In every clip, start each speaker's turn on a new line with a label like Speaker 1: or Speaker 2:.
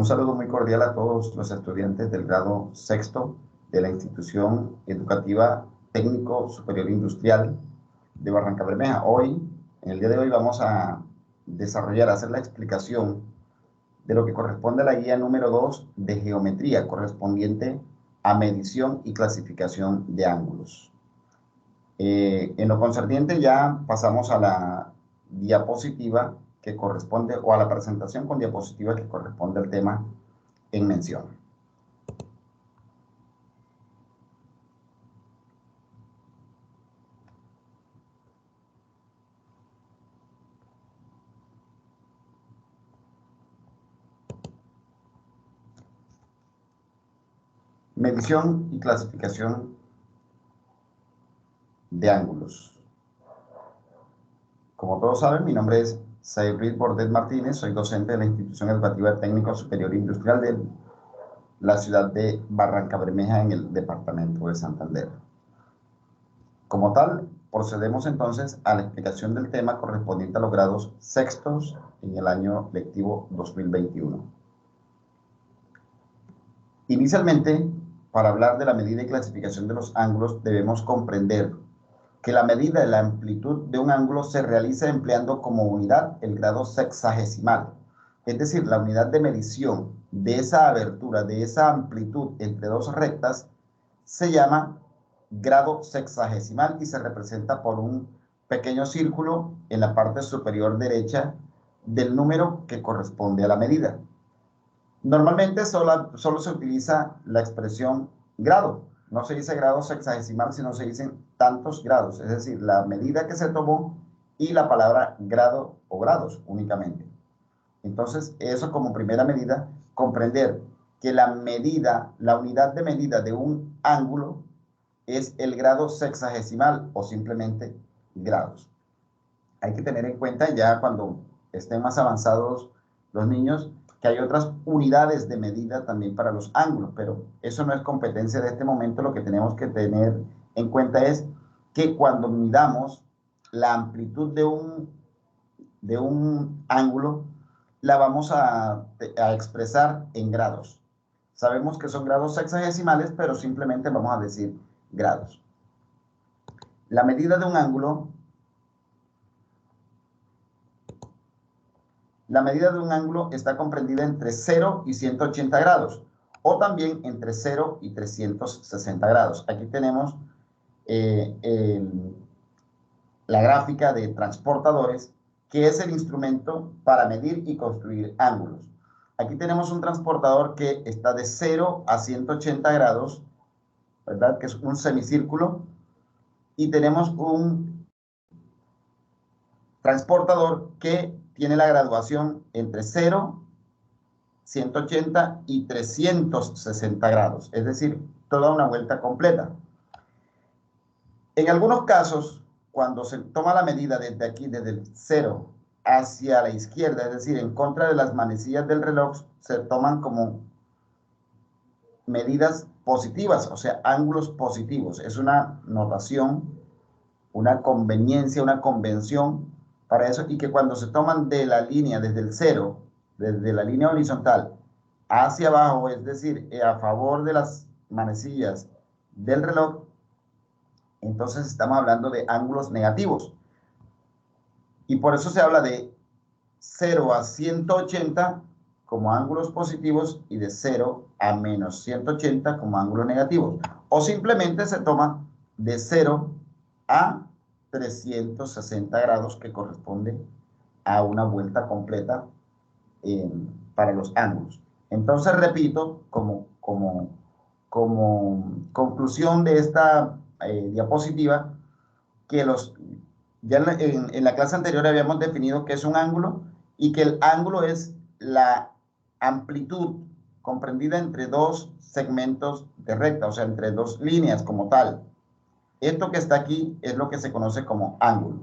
Speaker 1: Un saludo muy cordial a todos los estudiantes del grado sexto de la institución educativa técnico superior industrial de Barrancabermeja. En el día de hoy, vamos a hacer la explicación de lo que corresponde a la guía número 2 de geometría, correspondiente a medición y clasificación de ángulos. En lo concerniente, ya pasamos a la diapositiva que corresponde, o a la presentación con diapositiva que corresponde al tema en mención. Medición y clasificación de ángulos. Como todos saben, mi nombre es Saibrid Bordet Martínez, soy docente de la Institución Educativa Técnico Superior Industrial de la ciudad de Barrancabermeja, en el departamento de Santander. Como tal, procedemos entonces a la explicación del tema correspondiente a los grados sextos en el año lectivo 2021. Inicialmente, para hablar de la medida y clasificación de los ángulos, debemos comprender que la medida de la amplitud de un ángulo se realiza empleando como unidad el grado sexagesimal, es decir, la unidad de medición de esa abertura, de esa amplitud entre dos rectas, se llama grado sexagesimal y se representa por un pequeño círculo en la parte superior derecha del número que corresponde a la medida. Normalmente solo se utiliza la expresión grado. No se dice grado sexagesimal, sino se dicen tantos grados, es decir, la medida que se tomó y la palabra grado o grados únicamente. Entonces, eso como primera medida, comprender que la medida, la unidad de medida de un ángulo es el grado sexagesimal o simplemente grados. Hay que tener en cuenta ya cuando estén más avanzados los niños que hay otras unidades de medida también para los ángulos, pero eso no es competencia de este momento. Lo que tenemos que tener en cuenta es que cuando midamos la amplitud de un ángulo, la vamos a expresar en grados. Sabemos que son grados sexagesimales, pero simplemente vamos a decir grados. La medida de un ángulo está comprendida entre 0 y 180 grados, o también entre 0 y 360 grados. Aquí tenemos la gráfica de transportadores, que es el instrumento para medir y construir ángulos. Aquí tenemos un transportador que está de 0 a 180 grados, ¿verdad? Que es un semicírculo. Y tenemos un transportador que tiene la graduación entre 0, 180 y 360 grados, es decir, toda una vuelta completa. En algunos casos, cuando se toma la medida desde aquí, desde el 0 hacia la izquierda, es decir, en contra de las manecillas del reloj, se toman como medidas positivas, o sea, ángulos positivos. Es una notación, una conveniencia, una convención para eso, y que cuando se toman de la línea, desde el 0, desde la línea horizontal hacia abajo, es decir, a favor de las manecillas del reloj, entonces estamos hablando de ángulos negativos. Y por eso se habla de 0 a 180 como ángulos positivos y de 0 a menos 180 como ángulos negativos. O simplemente se toma de 0 a 360 grados, que corresponde a una vuelta completa para los ángulos. Entonces, repito, como conclusión de esta diapositiva, que ya en la clase anterior habíamos definido qué es un ángulo, y que el ángulo es la amplitud comprendida entre dos segmentos de recta, o sea, entre dos líneas como tal. Esto que está aquí es lo que se conoce como ángulo.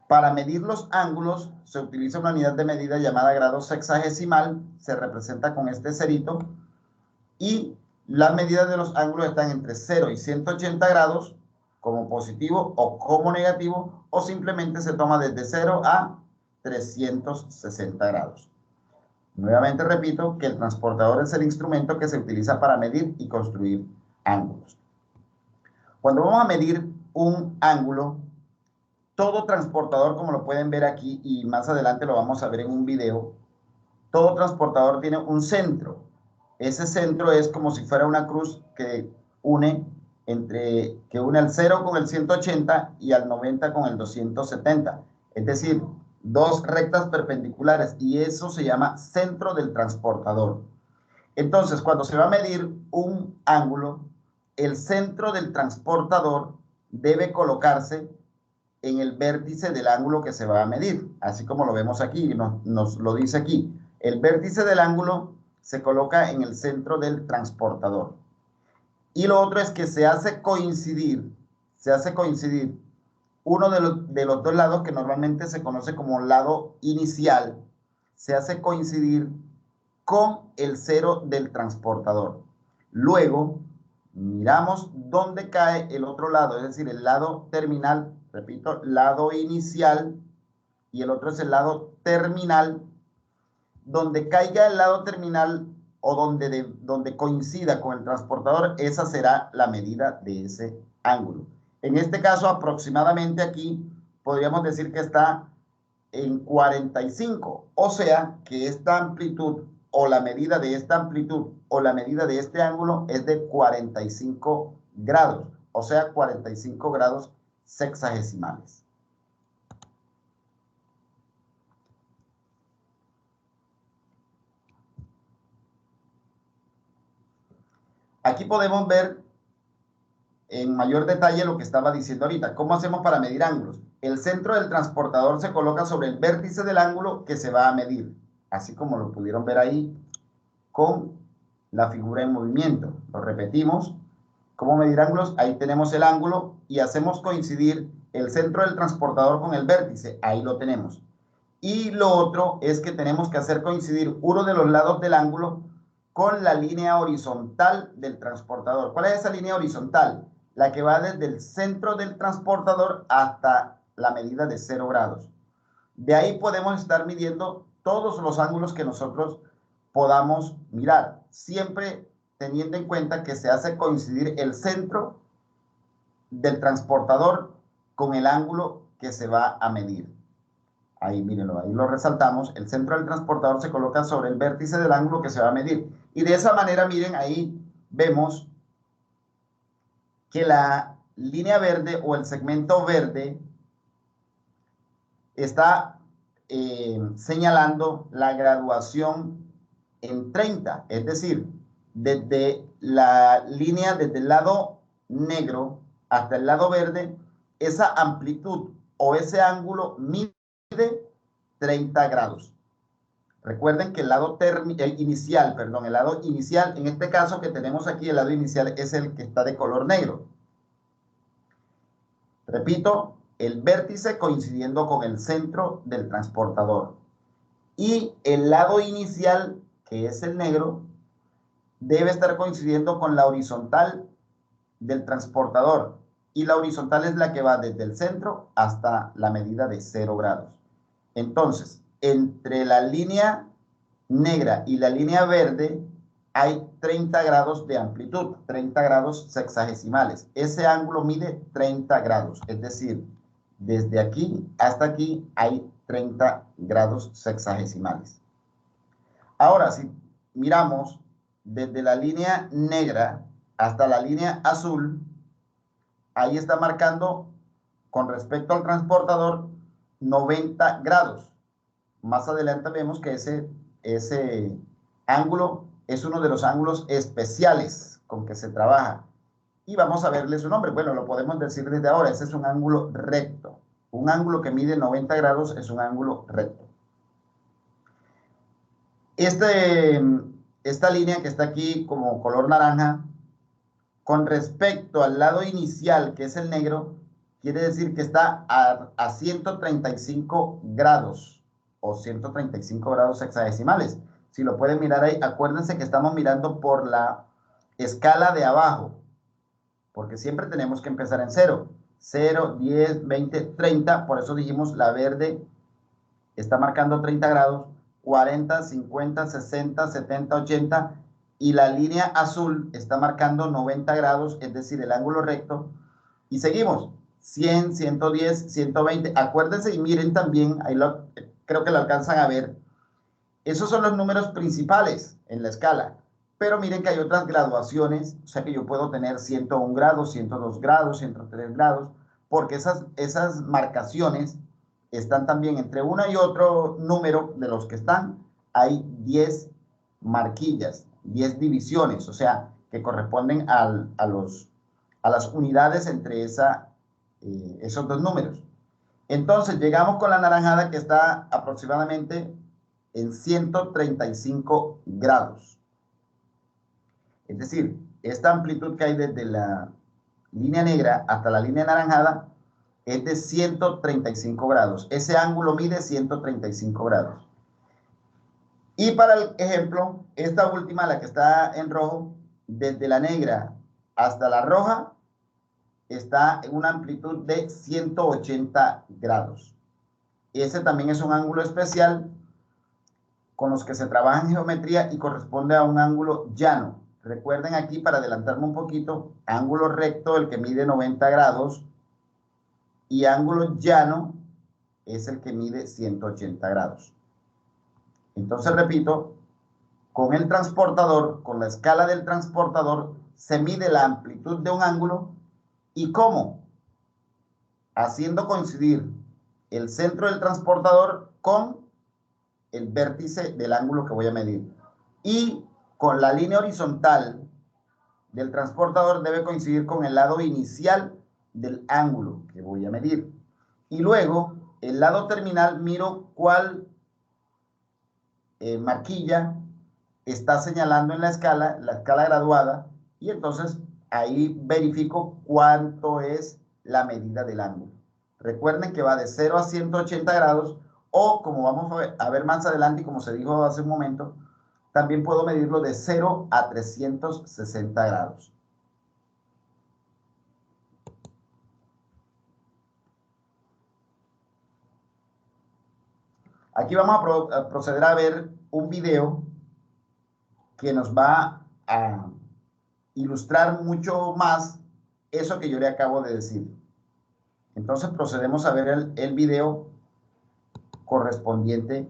Speaker 1: Para medir los ángulos se utiliza una unidad de medida llamada grado sexagesimal, se representa con este cerito, y las medidas de los ángulos están entre 0 y 180 grados como positivo o como negativo, o simplemente se toma desde 0 a 360 grados. Nuevamente repito que el transportador es el instrumento que se utiliza para medir y construir ángulos. Cuando vamos a medir un ángulo, todo transportador, como lo pueden ver aquí y más adelante lo vamos a ver en un video, todo transportador tiene un centro. Ese centro es como si fuera una cruz que une al 0 con el 180 y al 90 con el 270. Es decir, dos rectas perpendiculares, y eso se llama centro del transportador. Entonces, cuando se va a medir un ángulo, el centro del transportador debe colocarse en el vértice del ángulo que se va a medir, así como lo vemos aquí, nos lo dice aquí. El vértice del ángulo se coloca en el centro del transportador. Y lo otro es que se hace coincidir uno de los dos lados, que normalmente se conoce como lado inicial, se hace coincidir con el cero del transportador. Luego, miramos dónde cae el otro lado, es decir, el lado terminal, repito, lado inicial, y el otro es el lado terminal. Donde caiga el lado terminal o donde coincida con el transportador, esa será la medida de ese ángulo. En este caso, aproximadamente aquí, podríamos decir que está en 45, o sea, que esta amplitud o la medida de esta amplitud o la medida de este ángulo es de 45 grados, o sea, 45 grados sexagesimales. Aquí podemos ver en mayor detalle lo que estaba diciendo ahorita. ¿Cómo hacemos para medir ángulos? El centro del transportador se coloca sobre el vértice del ángulo que se va a medir, así como lo pudieron ver ahí con la figura en movimiento. Lo repetimos. ¿Cómo medir ángulos? Ahí tenemos el ángulo y hacemos coincidir el centro del transportador con el vértice. Ahí lo tenemos. Y lo otro es que tenemos que hacer coincidir uno de los lados del ángulo con la línea horizontal del transportador. ¿Cuál es esa línea horizontal? La que va desde el centro del transportador hasta la medida de 0 grados. De ahí podemos estar midiendo todos los ángulos que nosotros podamos mirar, siempre teniendo en cuenta que se hace coincidir el centro del transportador con el ángulo que se va a medir. Ahí, mírenlo, ahí lo resaltamos. El centro del transportador se coloca sobre el vértice del ángulo que se va a medir. Y de esa manera, miren, ahí vemos que la línea verde o el segmento verde está señalando la graduación en 30. Es decir, desde la línea, desde el lado negro hasta el lado verde, esa amplitud o ese ángulo mide 30 grados. Recuerden que el lado inicial, en este caso que tenemos aquí, el lado inicial es el que está de color negro. Repito, el vértice coincidiendo con el centro del transportador. Y el lado inicial, que es el negro, debe estar coincidiendo con la horizontal del transportador. Y la horizontal es la que va desde el centro hasta la medida de 0 grados. Entonces, entre la línea negra y la línea verde hay 30 grados de amplitud, 30 grados sexagesimales. Ese ángulo mide 30 grados, es decir, desde aquí hasta aquí hay 30 grados sexagesimales. Ahora, si miramos desde la línea negra hasta la línea azul, ahí está marcando con respecto al transportador 90 grados. Más adelante vemos que ese ángulo es uno de los ángulos especiales con que se trabaja. Y vamos a verle su nombre. Bueno, lo podemos decir desde ahora. Ese es un ángulo recto. Un ángulo que mide 90 grados es un ángulo recto. Esta línea que está aquí como color naranja, con respecto al lado inicial, que es el negro, quiere decir que está a 135 grados o 135 grados hexadesimales. Si lo pueden mirar ahí, acuérdense que estamos mirando por la escala de abajo, porque siempre tenemos que empezar en 0. 0, 10, 20, 30, por eso dijimos la verde está marcando 30 grados, 40, 50, 60, 70, 80, y la línea azul está marcando 90 grados, es decir, el ángulo recto, y seguimos, 100, 110, 120, acuérdense y miren también, ahí creo que lo alcanzan a ver, esos son los números principales en la escala, pero miren que hay otras graduaciones, o sea que yo puedo tener 101 grados, 102 grados, 103 grados, porque esas marcaciones están también entre uno y otro número de los que están, hay 10 marquillas, 10 divisiones, o sea, que corresponden a las unidades entre esos dos números. Entonces, llegamos con la naranjada que está aproximadamente en 135 grados. Es decir, esta amplitud que hay desde la línea negra hasta la línea naranjada es de 135 grados. Ese ángulo mide 135 grados. Y para el ejemplo, esta última, la que está en rojo, desde la negra hasta la roja, está en una amplitud de 180 grados. Ese también es un ángulo especial con los que se trabaja en geometría y corresponde a un ángulo llano. Recuerden aquí, para adelantarme un poquito, ángulo recto, el que mide 90 grados, y ángulo llano es el que mide 180 grados. Entonces, repito, con el transportador, con la escala del transportador, se mide la amplitud de un ángulo. ¿Y cómo? Haciendo coincidir el centro del transportador con el vértice del ángulo que voy a medir. Y con la línea horizontal del transportador debe coincidir con el lado inicial del ángulo que voy a medir. Y luego, el lado terminal, miro cuál marquilla está señalando en la escala graduada, y entonces ahí verifico cuánto es la medida del ángulo. Recuerden que va de 0 a 180 grados, o como vamos a ver más adelante y como se dijo hace un momento, también puedo medirlo de 0 a 360 grados. Aquí vamos a proceder a ver un video que nos va a ilustrar mucho más eso que yo le acabo de decir. Entonces procedemos a ver el video correspondiente.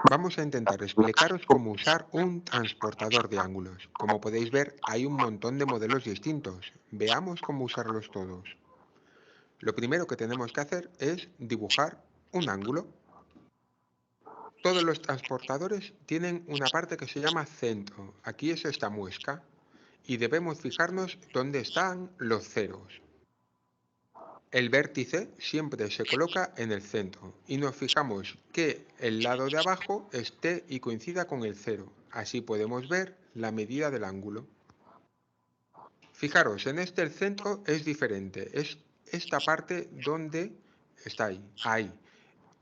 Speaker 2: Vamos a intentar explicaros cómo usar un transportador de ángulos. Como podéis ver, hay un montón de modelos distintos. Veamos cómo usarlos todos. Lo primero que tenemos que hacer es dibujar un ángulo. Todos los transportadores tienen una parte que se llama centro. Aquí es esta muesca. Y debemos fijarnos dónde están los ceros. El vértice siempre se coloca en el centro y nos fijamos que el lado de abajo esté y coincida con el cero. Así podemos ver la medida del ángulo. Fijaros, en este el centro es diferente. Es esta parte donde está ahí.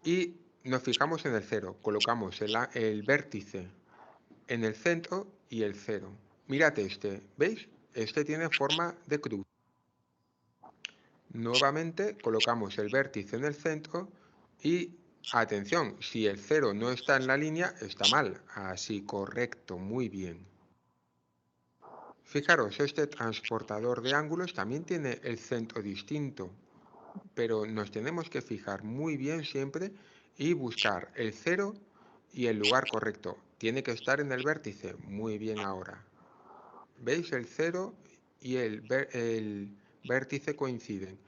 Speaker 2: Y nos fijamos en el cero. Colocamos el vértice en el centro y el cero. Mirad este, ¿veis? Este tiene forma de cruz. Nuevamente colocamos el vértice en el centro y atención, si el cero no está en la línea, está mal. Así, correcto, muy bien. Fijaros, este transportador de ángulos también tiene el centro distinto, pero nos tenemos que fijar muy bien siempre y buscar el cero y el lugar correcto. Tiene que estar en el vértice, muy bien ahora. ¿Veis? El cero y el vértice coinciden.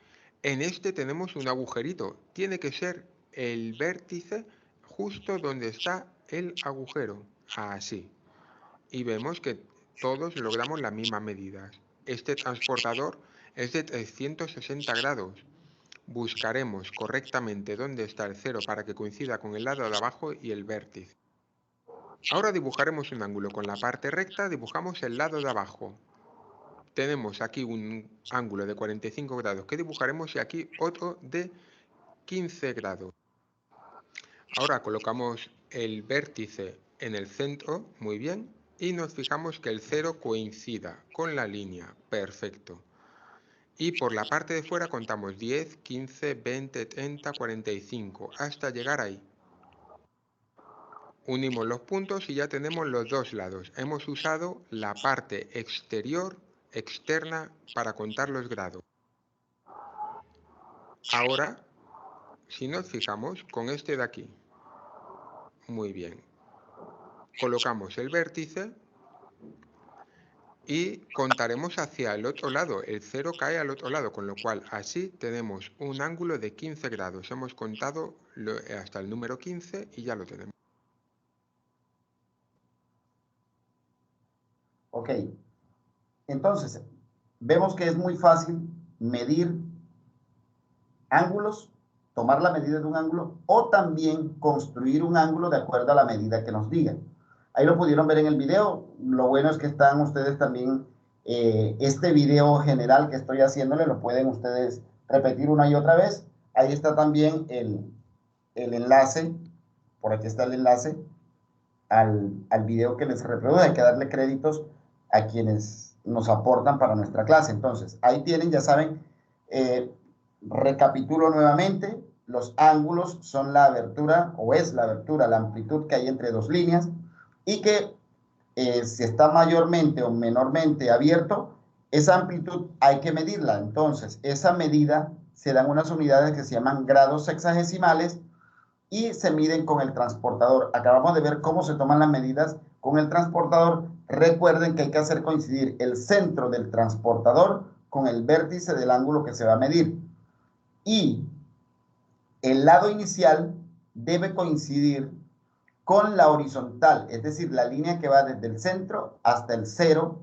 Speaker 2: En este tenemos un agujerito. Tiene que ser el vértice justo donde está el agujero. Así. Y vemos que todos logramos las mismas medidas. Este transportador es de 360 grados. Buscaremos correctamente dónde está el cero para que coincida con el lado de abajo y el vértice. Ahora dibujaremos un ángulo. Con la parte recta dibujamos el lado de abajo. tenemos aquí un ángulo de 45 grados que dibujaremos y aquí otro de 15 grados. Ahora colocamos el vértice en el centro, muy bien, y nos fijamos que el 0 coincida con la línea, perfecto. Y por la parte de fuera contamos 10, 15, 20, 30, 45, hasta llegar ahí. Unimos los puntos y ya tenemos los dos lados. Hemos usado la parte externa, para contar los grados. Ahora, si nos fijamos con este de aquí, muy bien, colocamos el vértice y contaremos hacia el otro lado. El 0 cae al otro lado, con lo cual así tenemos un ángulo de 15 grados. Hemos contado hasta el número 15 y ya lo tenemos.
Speaker 1: Ok, entonces vemos que es muy fácil medir ángulos, tomar la medida de un ángulo o también construir un ángulo de acuerdo a la medida que nos digan. Ahí lo pudieron ver en el video. Lo bueno es que están ustedes también, este video general que estoy haciéndole, lo pueden ustedes repetir una y otra vez. Ahí está también el enlace, por aquí está el enlace al video que les reproduce. Hay que darle créditos a quienes nos aportan para nuestra clase. Entonces, ahí tienen, ya saben, recapitulo nuevamente, los ángulos son la abertura, o es la abertura, la amplitud que hay entre dos líneas, y que si está mayormente o menormente abierto, esa amplitud hay que medirla. Entonces, esa medida se dan unas unidades que se llaman grados sexagesimales y se miden con el transportador. Acabamos de ver cómo se toman las medidas con el transportador. Recuerden que hay que hacer coincidir el centro del transportador con el vértice del ángulo que se va a medir. Y el lado inicial debe coincidir con la horizontal, es decir, la línea que va desde el centro hasta el 0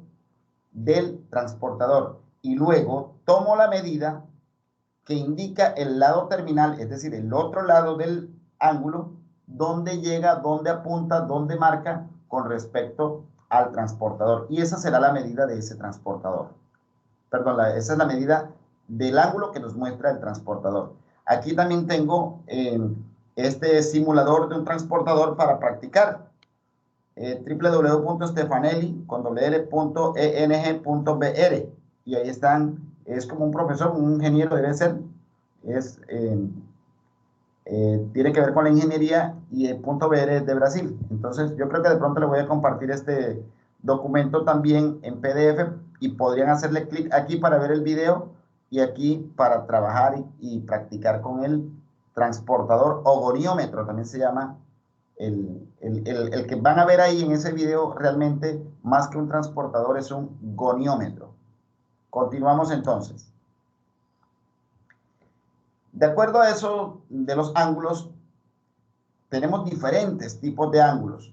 Speaker 1: del transportador. Y luego tomo la medida que indica el lado terminal, es decir, el otro lado del ángulo, dónde llega, dónde apunta, dónde marca con respecto al transportador. Y esa será la medida de ese transportador. Perdón, esa es la medida del ángulo que nos muestra el transportador. Aquí también tengo este simulador de un transportador para practicar. www.stefanelli.en.br, y ahí están. Es como un profesor, un ingeniero debe ser. Tiene que ver con la ingeniería, y el .br es de Brasil. Entonces yo creo que de pronto le voy a compartir este documento también en PDF, y podrían hacerle clic aquí para ver el video y aquí para trabajar y practicar con el transportador o goniómetro, también se llama. El que van a ver ahí en ese video realmente, más que un transportador, es un goniómetro. Continuamos entonces. De acuerdo a eso de los ángulos, tenemos diferentes tipos de ángulos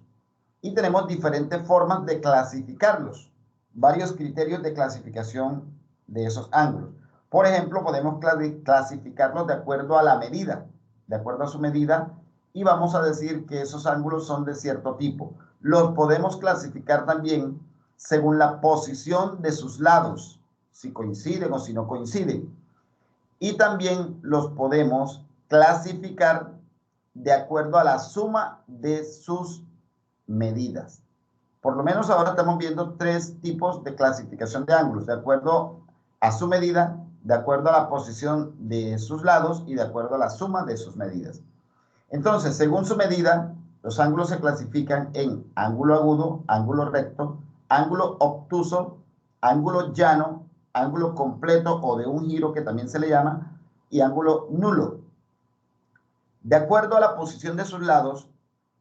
Speaker 1: y tenemos diferentes formas de clasificarlos, varios criterios de clasificación de esos ángulos. Por ejemplo, podemos clasificarlos de acuerdo a la medida, de acuerdo a su medida, y vamos a decir que esos ángulos son de cierto tipo. Los podemos clasificar también según la posición de sus lados, si coinciden o si no coinciden. Y también los podemos clasificar de acuerdo a la suma de sus medidas. Por lo menos ahora estamos viendo tres tipos de clasificación de ángulos, de acuerdo a su medida, de acuerdo a la posición de sus lados y de acuerdo a la suma de sus medidas. Entonces, según su medida, los ángulos se clasifican en ángulo agudo, ángulo recto, ángulo obtuso, ángulo llano, ángulo completo o de un giro, que también se le llama, y ángulo nulo. De acuerdo a la posición de sus lados,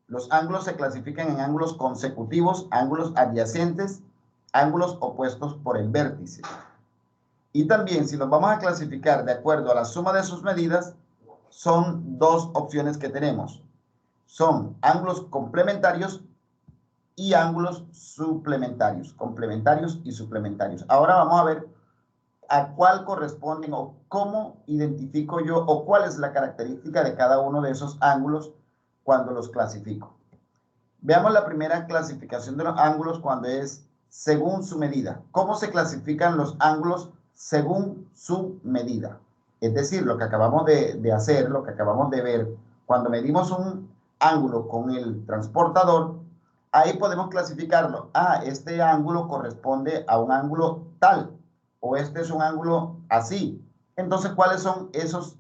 Speaker 1: los ángulos se clasifican en ángulos consecutivos, ángulos adyacentes, ángulos opuestos por el vértice. Y también, si los vamos a clasificar de acuerdo a la suma de sus medidas, son dos opciones que tenemos. Son ángulos complementarios y ángulos suplementarios. Complementarios y suplementarios. Ahora vamos a ver a cuál corresponden, o cómo identifico yo, o cuál es la característica de cada uno de esos ángulos cuando los clasifico. Veamos la primera clasificación de los ángulos cuando es según su medida. ¿Cómo se clasifican los ángulos según su medida? Es decir, lo que acabamos de hacer, lo que acabamos de ver, cuando medimos un ángulo con el transportador, ahí podemos clasificarlo. Ah, este ángulo corresponde a un ángulo tal, o este es un ángulo así. Entonces, ¿cuáles son esos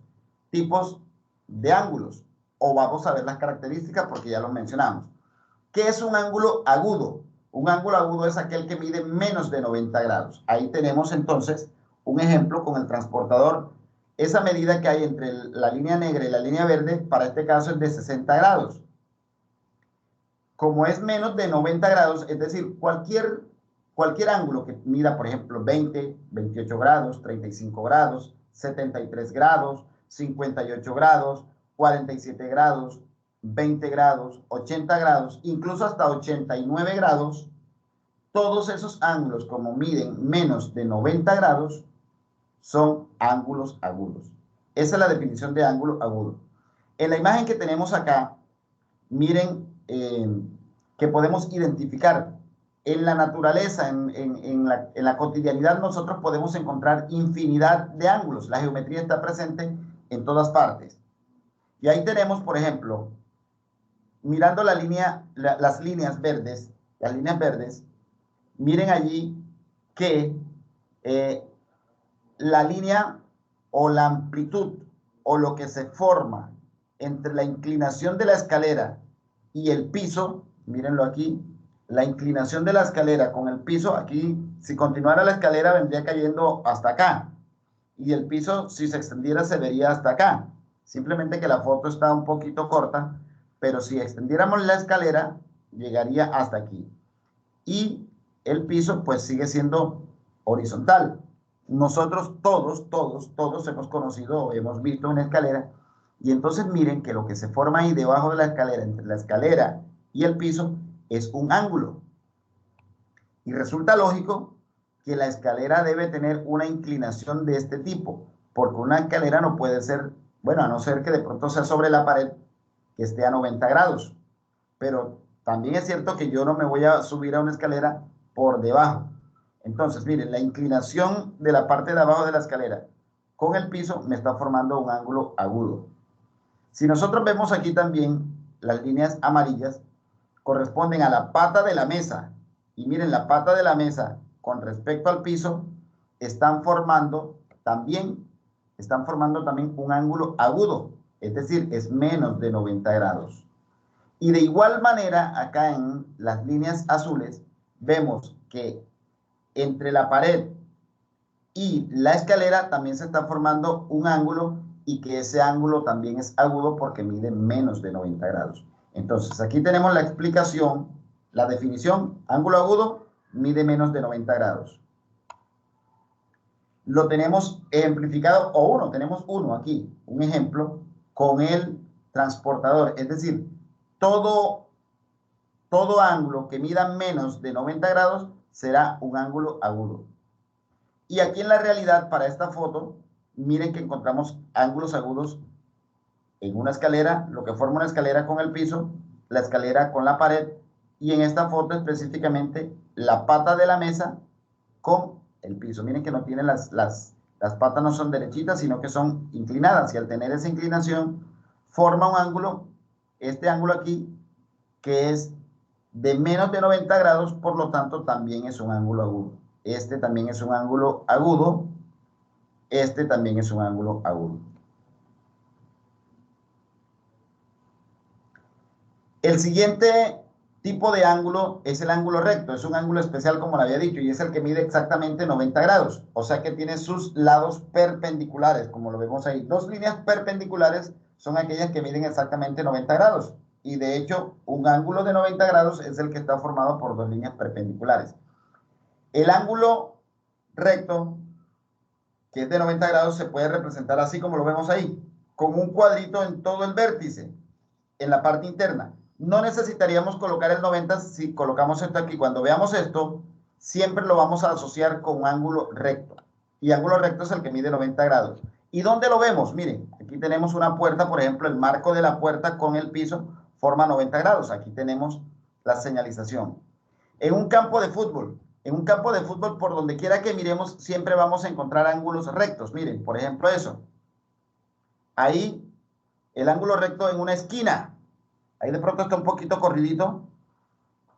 Speaker 1: tipos de ángulos? O vamos a ver las características porque ya lo mencionamos. ¿Qué es un ángulo agudo? Un ángulo agudo es aquel que mide menos de 90 grados. Ahí tenemos entonces un ejemplo con el transportador. Esa medida que hay entre la línea negra y la línea verde, para este caso es de 60 grados. Como es menos de 90 grados, es decir, cualquier ángulo que mida, por ejemplo, 20, 28 grados, 35 grados, 73 grados, 58 grados, 47 grados, 20 grados, 80 grados, incluso hasta 89 grados, todos esos ángulos, como miden menos de 90 grados, son ángulos agudos. Esa es la definición de ángulo agudo. En la imagen que tenemos acá, miren que podemos identificar en la naturaleza, en la cotidianidad, nosotros podemos encontrar infinidad de ángulos. La geometría está presente en todas partes. Y ahí tenemos, por ejemplo, mirando las líneas verdes, miren allí que la línea o la amplitud o lo que se forma entre la inclinación de la escalera y el piso, mírenlo aquí, la inclinación de la escalera con el piso, aquí, si continuara la escalera vendría cayendo hasta acá, y el piso, si se extendiera, se vería hasta acá. Simplemente que la foto está un poquito corta, pero si extendiéramos la escalera, llegaría hasta aquí. Y el piso, pues, sigue siendo horizontal. Nosotros todos hemos conocido o hemos visto una escalera, y entonces miren que lo que se forma ahí debajo de la escalera, entre la escalera y el piso, es un ángulo. Y resulta lógico que la escalera debe tener una inclinación de este tipo, porque una escalera no puede ser, bueno, a no ser que de pronto sea sobre la pared, que esté a 90 grados. Pero también es cierto que yo no me voy a subir a una escalera por debajo. Entonces, miren, la inclinación de la parte de abajo de la escalera con el piso me está formando un ángulo agudo. Si nosotros vemos aquí también las líneas amarillas, corresponden a la pata de la mesa. Y miren, la pata de la mesa con respecto al piso están formando también un ángulo agudo, es decir, es menos de 90 grados. Y de igual manera, acá en las líneas azules, vemos que entre la pared y la escalera también se está formando un ángulo, y que ese ángulo también es agudo porque mide menos de 90 grados. Entonces, aquí tenemos la explicación, la definición: ángulo agudo mide menos de 90 grados. Lo tenemos ejemplificado, tenemos uno aquí, un ejemplo, con el transportador. Es decir, todo ángulo que mida menos de 90 grados será un ángulo agudo. Y aquí en la realidad, para esta foto, miren que encontramos ángulos agudos en una escalera, lo que forma una escalera con el piso, la escalera con la pared, y en esta foto específicamente la pata de la mesa con el piso. Miren que no tiene las patas, no son derechitas, sino que son inclinadas, y al tener esa inclinación forma un ángulo, este ángulo aquí, que es de menos de 90 grados, por lo tanto también es un ángulo agudo. Este también es un ángulo agudo, este también es un ángulo agudo. El siguiente tipo de ángulo es el ángulo recto. Es un ángulo especial, como le había dicho, y es el que mide exactamente 90 grados. O sea que tiene sus lados perpendiculares, como lo vemos ahí. Dos líneas perpendiculares son aquellas que miden exactamente 90 grados. Y de hecho, un ángulo de 90 grados es el que está formado por dos líneas perpendiculares. El ángulo recto, que es de 90 grados, se puede representar así como lo vemos ahí, con un cuadrito en todo el vértice, en la parte interna. No necesitaríamos colocar el 90 si colocamos esto aquí. Cuando veamos esto, siempre lo vamos a asociar con un ángulo recto. Y ángulo recto es el que mide 90 grados. ¿Y dónde lo vemos? Miren, aquí tenemos una puerta, por ejemplo, el marco de la puerta con el piso forma 90 grados. Aquí tenemos la señalización. En un campo de fútbol, En un campo de fútbol, por donde quiera que miremos, siempre vamos a encontrar ángulos rectos. Miren, por ejemplo, eso. Ahí, el ángulo recto en una esquina. Ahí de pronto está un poquito corridito.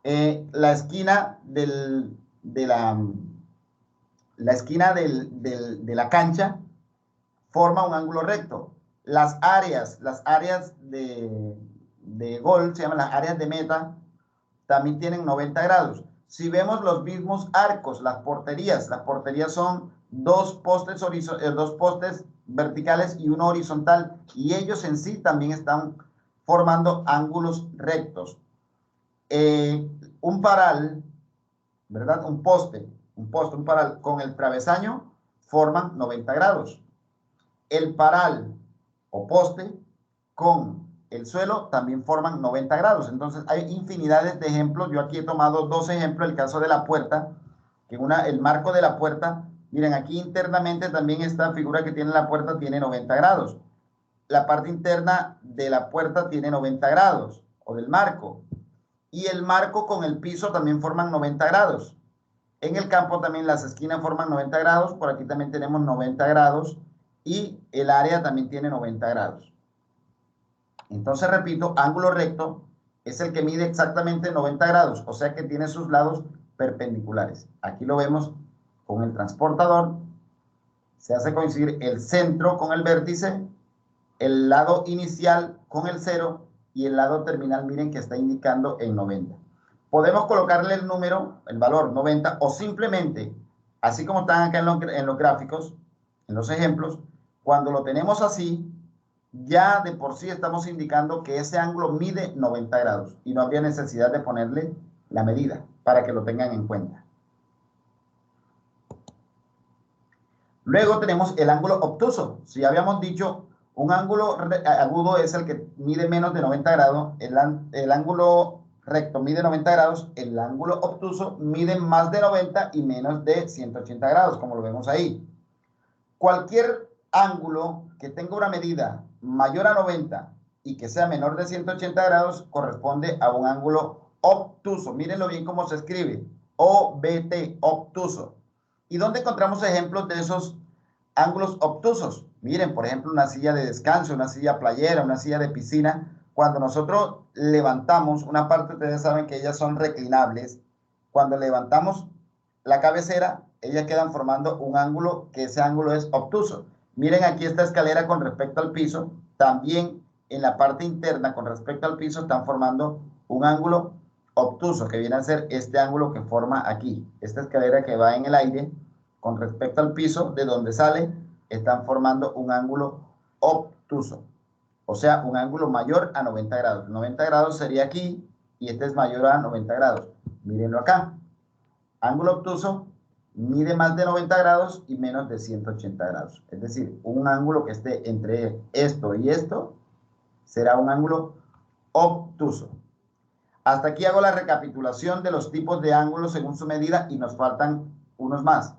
Speaker 1: La esquina la esquina de la cancha forma un ángulo recto. Las áreas de gol, se llaman las áreas de meta, también tienen 90 grados. Si vemos los mismos arcos, las porterías son dos postes verticales y uno horizontal, y ellos en sí también están formando ángulos rectos. Un paral, ¿verdad? Un paral con el travesaño forman 90 grados. El paral o poste con el suelo también forman 90 grados. Entonces hay infinidades de ejemplos. Yo aquí he tomado dos ejemplos. El caso de la puerta, que el marco de la puerta, miren, aquí internamente también esta figura que tiene la puerta tiene 90 grados. La parte interna de la puerta tiene 90 grados, o del marco. Y el marco con el piso también forman 90 grados. En el campo también las esquinas forman 90 grados. Por aquí también tenemos 90 grados. Y el área también tiene 90 grados. Entonces, repito, ángulo recto es el que mide exactamente 90 grados, o sea que tiene sus lados perpendiculares. Aquí lo vemos con el transportador. Se hace coincidir el centro con el vértice, el lado inicial con el 0 y el lado terminal, miren que está indicando en 90. Podemos colocarle el número, el valor 90, o simplemente, así como están acá en los gráficos, en los ejemplos, cuando lo tenemos así, ya de por sí estamos indicando que ese ángulo mide 90 grados y no habría necesidad de ponerle la medida para que lo tengan en cuenta. Luego tenemos el ángulo obtuso. Si habíamos dicho, un ángulo agudo es el que mide menos de 90 grados, el ángulo recto mide 90 grados, el ángulo obtuso mide más de 90 y menos de 180 grados, como lo vemos ahí. Cualquier ángulo que tenga una medida mayor a 90 y que sea menor de 180 grados corresponde a un ángulo obtuso. Mírenlo bien cómo se escribe. OBT, obtuso. ¿Y dónde encontramos ejemplos de esos ángulos obtusos? Miren, por ejemplo, una silla de descanso, una silla playera, una silla de piscina. Cuando nosotros levantamos una parte, ustedes saben que ellas son reclinables. Cuando levantamos la cabecera, ellas quedan formando un ángulo, que ese ángulo es obtuso. Miren aquí esta escalera con respecto al piso, también en la parte interna con respecto al piso están formando un ángulo obtuso, que viene a ser este ángulo que forma aquí. Esta escalera que va en el aire con respecto al piso, de donde sale, están formando un ángulo obtuso. O sea, un ángulo mayor a 90 grados. 90 grados sería aquí y este es mayor a 90 grados. Mírenlo acá. Ángulo obtuso mide más de 90 grados y menos de 180 grados. Es decir, un ángulo que esté entre esto y esto será un ángulo obtuso. Hasta aquí hago la recapitulación de los tipos de ángulos según su medida y nos faltan unos más.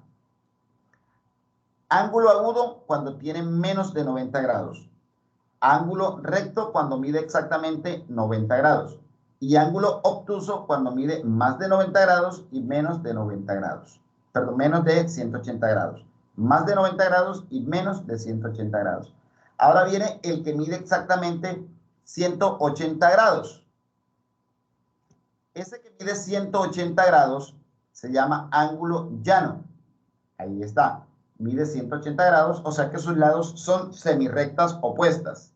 Speaker 1: Ángulo agudo cuando tiene menos de 90 grados. Ángulo recto cuando mide exactamente 90 grados. Y ángulo obtuso cuando mide más de 90 grados y menos de 90 grados. Perdón, menos de 180 grados. Más de 90 grados y menos de 180 grados. Ahora viene el que mide exactamente 180 grados. Ese que mide 180 grados se llama ángulo llano. Ahí está. Mide 180 grados, o sea que sus lados son semirrectas opuestas.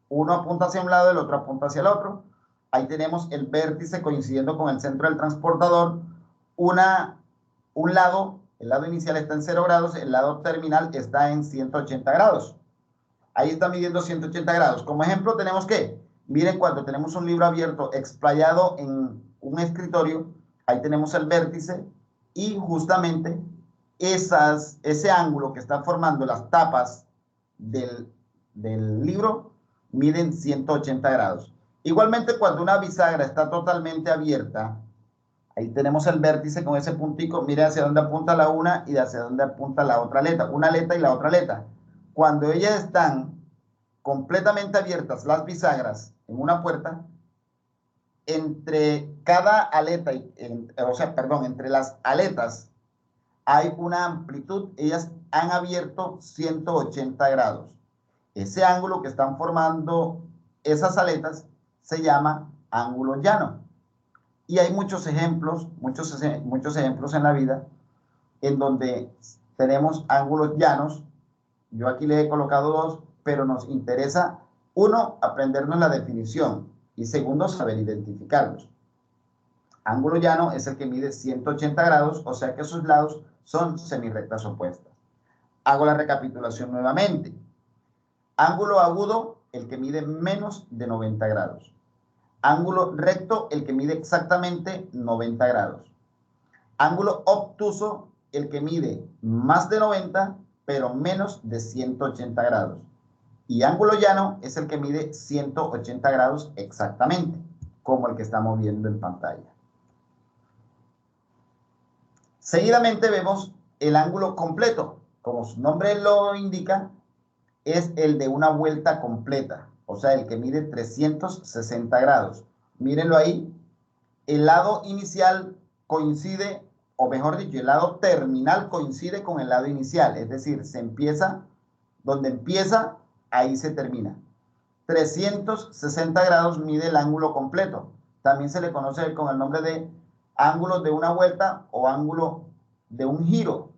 Speaker 1: Uno apunta hacia un lado, el otro apunta hacia el otro. Ahí tenemos el vértice coincidiendo con el centro del transportador. El lado inicial está en 0 grados, el lado terminal está en 180 grados. Ahí está midiendo 180 grados. Como ejemplo tenemos que, miren, cuando tenemos un libro abierto explayado en un escritorio, ahí tenemos el vértice y justamente ese ángulo que están formando las tapas del libro miden 180 grados. Igualmente, cuando una bisagra está totalmente abierta, ahí tenemos el vértice con ese puntico, mire hacia dónde apunta la una y hacia dónde apunta la otra aleta, una aleta y la otra aleta. Cuando ellas están completamente abiertas, las bisagras en una puerta, entre cada aleta, entre las aletas hay una amplitud, ellas han abierto 180 grados. Ese ángulo que están formando esas aletas se llama ángulo llano. Y hay muchos ejemplos en la vida en donde tenemos ángulos llanos. Yo aquí le he colocado dos, pero nos interesa, uno, aprendernos la definición y segundo, saber identificarlos. Ángulo llano es el que mide 180 grados, o sea que sus lados son semirrectas opuestas. Hago la recapitulación nuevamente. Ángulo agudo, el que mide menos de 90 grados. Ángulo recto, el que mide exactamente 90 grados. Ángulo obtuso, el que mide más de 90, pero menos de 180 grados. Y ángulo llano es el que mide 180 grados exactamente, como el que estamos viendo en pantalla. Seguidamente vemos el ángulo completo. Como su nombre lo indica, es el de una vuelta completa, o sea, el que mide 360 grados. Mírenlo ahí. El lado inicial coincide, o mejor dicho, el lado terminal coincide con el lado inicial. Es decir, se empieza, donde empieza, ahí se termina. 360 grados mide el ángulo completo. También se le conoce con el nombre de ángulo de una vuelta o ángulo de un giro.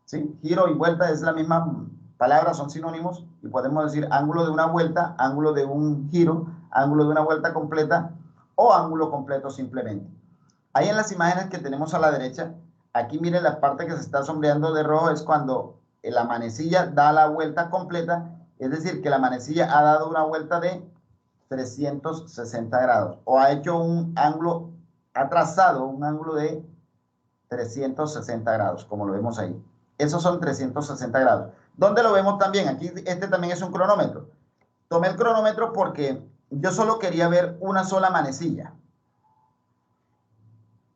Speaker 1: ¿Sí? Giro y vuelta es la misma palabra, son sinónimos, y podemos decir ángulo de una vuelta, ángulo de un giro, ángulo de una vuelta completa o ángulo completo simplemente. Ahí en las imágenes que tenemos a la derecha, aquí miren la parte que se está sombreando de rojo, es cuando la manecilla da la vuelta completa, es decir, que la manecilla ha dado una vuelta de 360 grados o ha hecho un ángulo, ha trazado un ángulo de 360 grados, como lo vemos ahí. Esos son 360 grados. ¿Dónde lo vemos también? Aquí este también es un cronómetro. Tomé el cronómetro porque yo solo quería ver una sola manecilla.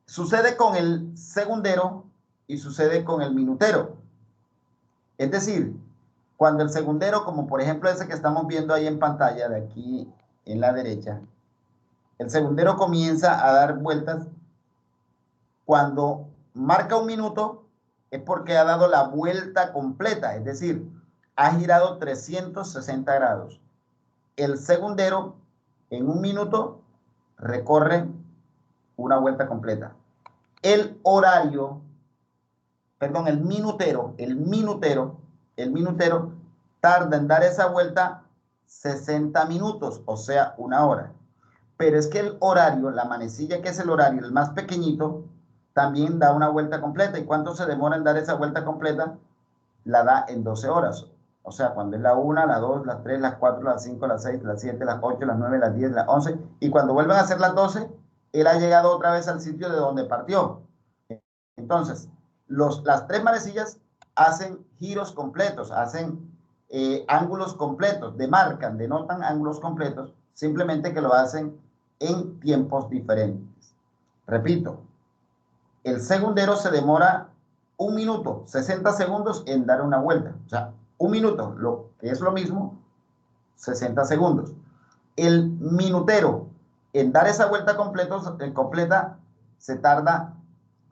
Speaker 1: Sucede con el segundero y sucede con el minutero. Es decir, cuando el segundero, como por ejemplo ese que estamos viendo ahí en pantalla, de aquí en la derecha, el segundero comienza a dar vueltas. Cuando marca un minuto es porque ha dado la vuelta completa, es decir, ha girado 360 grados. El segundero en un minuto recorre una vuelta completa. El horario, perdón, el minutero tarda en dar esa vuelta 60 minutos, o sea, una hora. Pero es que el horario, la manecilla que es el horario, el más pequeñito, también da una vuelta completa. ¿Y cuánto se demora en dar esa vuelta completa? La da en 12 horas. O sea, cuando es la 1, la 2, las 3, las 4, las 5, las 6, las 7, las 8, las 9, las 10, las 11. Y cuando vuelven a ser las 12, él ha llegado otra vez al sitio de donde partió. Entonces, las tres manecillas hacen giros completos, hacen ángulos completos, denotan ángulos completos, simplemente que lo hacen en tiempos diferentes. Repito, el segundero se demora 1 minuto, 60 segundos en dar una vuelta. O sea, 1 minuto, lo que es lo mismo, 60 segundos. El minutero en dar esa vuelta completa se tarda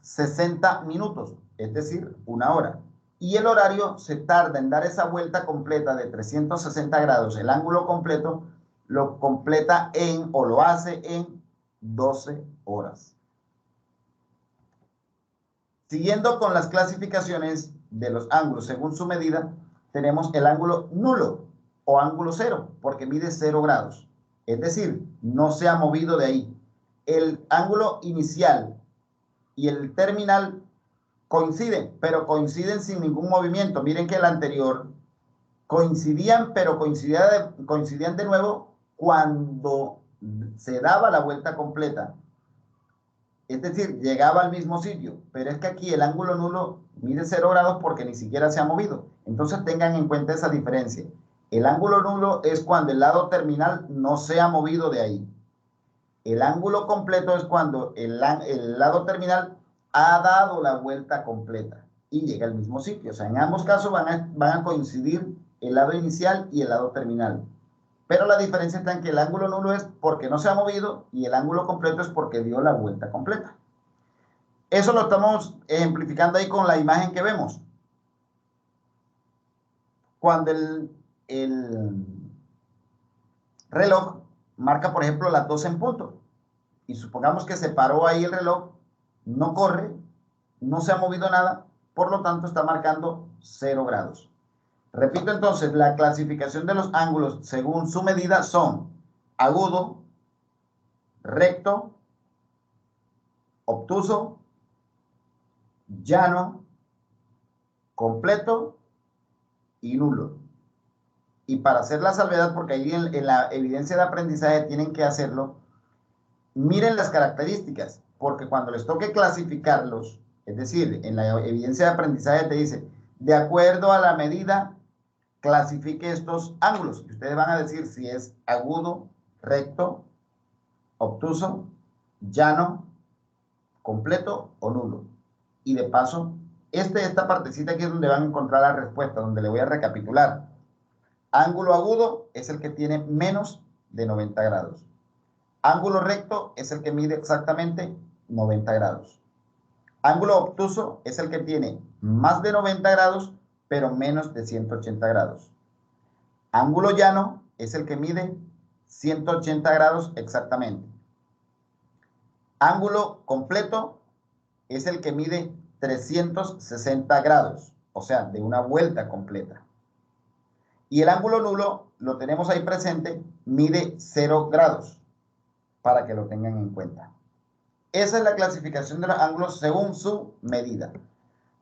Speaker 1: 60 minutos, es decir, 1 hora. Y el horario se tarda en dar esa vuelta completa de 360 grados, el ángulo completo, lo completa o lo hace en 12 horas. Siguiendo con las clasificaciones de los ángulos según su medida, tenemos el ángulo nulo o ángulo cero, porque mide 0 grados. Es decir, no se ha movido de ahí. El ángulo inicial y el terminal coinciden, pero coinciden sin ningún movimiento. Miren que el anterior coincidían, pero coincidían de nuevo cuando se daba la vuelta completa. Es decir, llegaba al mismo sitio, pero es que aquí el ángulo nulo mide 0 grados porque ni siquiera se ha movido. Entonces tengan en cuenta esa diferencia. El ángulo nulo es cuando el lado terminal no se ha movido de ahí. El ángulo completo es cuando el lado terminal ha dado la vuelta completa y llega al mismo sitio. O sea, en ambos casos van a coincidir el lado inicial y el lado terminal. Pero la diferencia está en que el ángulo nulo es porque no se ha movido y el ángulo completo es porque dio la vuelta completa. Eso lo estamos ejemplificando ahí con la imagen que vemos. Cuando el reloj marca, por ejemplo, las 12 en punto, y supongamos que se paró ahí el reloj, no corre, no se ha movido nada, por lo tanto está marcando 0 grados. Repito entonces, la clasificación de los ángulos según su medida son agudo, recto, obtuso, llano, completo y nulo. Y para hacer la salvedad, porque ahí en la evidencia de aprendizaje tienen que hacerlo, miren las características, porque cuando les toque clasificarlos, es decir, en la evidencia de aprendizaje te dice, de acuerdo a la medida, clasifique estos ángulos. Y ustedes van a decir si es agudo, recto, obtuso, llano, completo o nulo. Y de paso, esta partecita aquí es donde van a encontrar la respuesta, donde le voy a recapitular. Ángulo agudo es el que tiene menos de 90 grados. Ángulo recto es el que mide exactamente 90 grados. Ángulo obtuso es el que tiene más de 90 grados, pero menos de 180 grados. Ángulo llano es el que mide 180 grados exactamente. Ángulo completo es el que mide 360 grados, o sea, de una vuelta completa. Y el ángulo nulo, lo tenemos ahí presente, mide 0 grados, para que lo tengan en cuenta. Esa es la clasificación de los ángulos según su medida.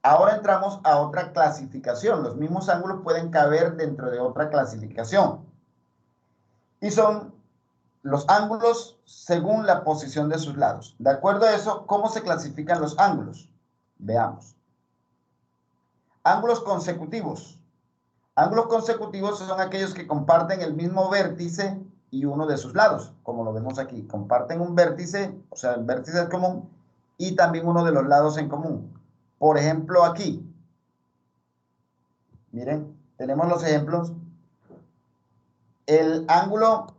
Speaker 1: Ahora entramos a otra clasificación. Los mismos ángulos pueden caber dentro de otra clasificación. Y son los ángulos según la posición de sus lados. De acuerdo a eso, ¿cómo se clasifican los ángulos? Veamos. Ángulos consecutivos. Ángulos consecutivos son aquellos que comparten el mismo vértice y uno de sus lados, como lo vemos aquí. Comparten un vértice, o sea, el vértice es común, y también uno de los lados en común. Por ejemplo, aquí. Miren, tenemos los ejemplos. El ángulo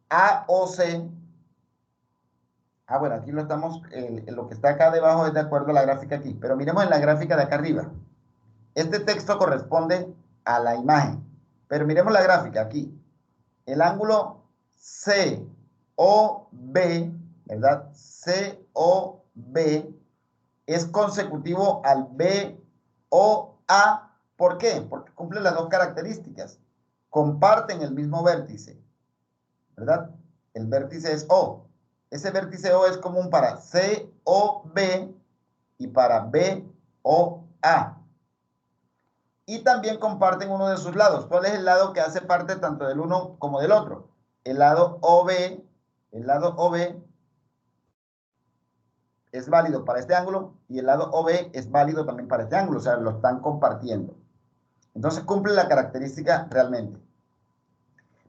Speaker 1: AOC. Bueno, aquí lo estamos, lo que está acá debajo es de acuerdo a la gráfica aquí. Pero miremos en la gráfica de acá arriba. Este texto corresponde a la imagen. Pero miremos la gráfica aquí. El ángulo COB, ¿verdad? COB es consecutivo al BOA. ¿Por qué? Porque cumple las dos características. Comparten el mismo vértice, ¿verdad? El vértice es O. Ese vértice O es común para COB y para BOA. Y también comparten uno de sus lados. ¿Cuál es el lado que hace parte tanto del uno como del otro? El lado OB es válido para este ángulo y el lado OB es válido también para este ángulo, o sea, lo están compartiendo. Entonces cumple la característica realmente.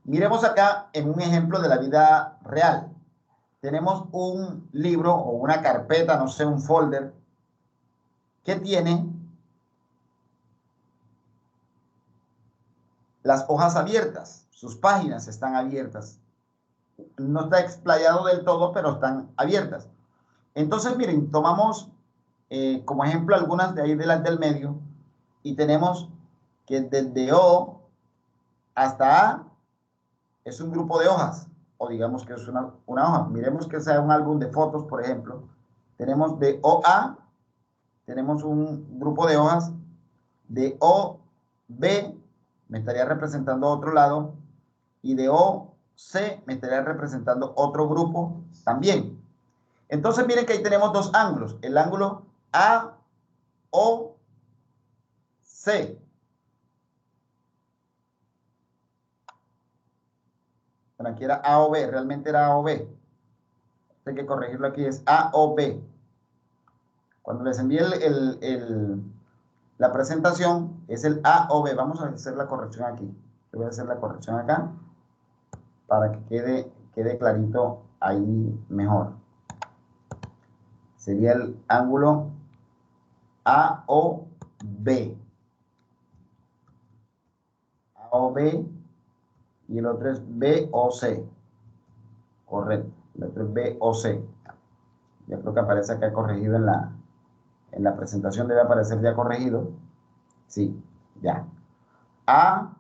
Speaker 1: Miremos acá en un ejemplo de la vida real. Tenemos un libro o una carpeta, no sé, un folder, que tiene las hojas abiertas, sus páginas están abiertas. No está explayado del todo, pero están abiertas. Entonces, miren, tomamos como ejemplo algunas de ahí de las del medio y tenemos que desde O hasta A es un grupo de hojas, o digamos que es una hoja. Miremos que sea un álbum de fotos, por ejemplo. Tenemos de OA, tenemos un grupo de hojas. De OB me estaría representando otro lado, y de OC me estaría representando otro grupo también. Entonces miren que ahí tenemos dos ángulos, el ángulo AOC. Bueno, aquí era AOB, realmente era AOB. Hay que corregirlo aquí, es AOB. Cuando les envíe la presentación, es el AOB. Vamos a hacer la corrección aquí. Yo voy a hacer la corrección acá para que quede clarito ahí mejor. Sería el ángulo AOB. AOB y el otro es BOC. Correcto. El otro es BOC. Ya creo que aparece acá corregido en la presentación, debe aparecer ya corregido. Sí, ya. A,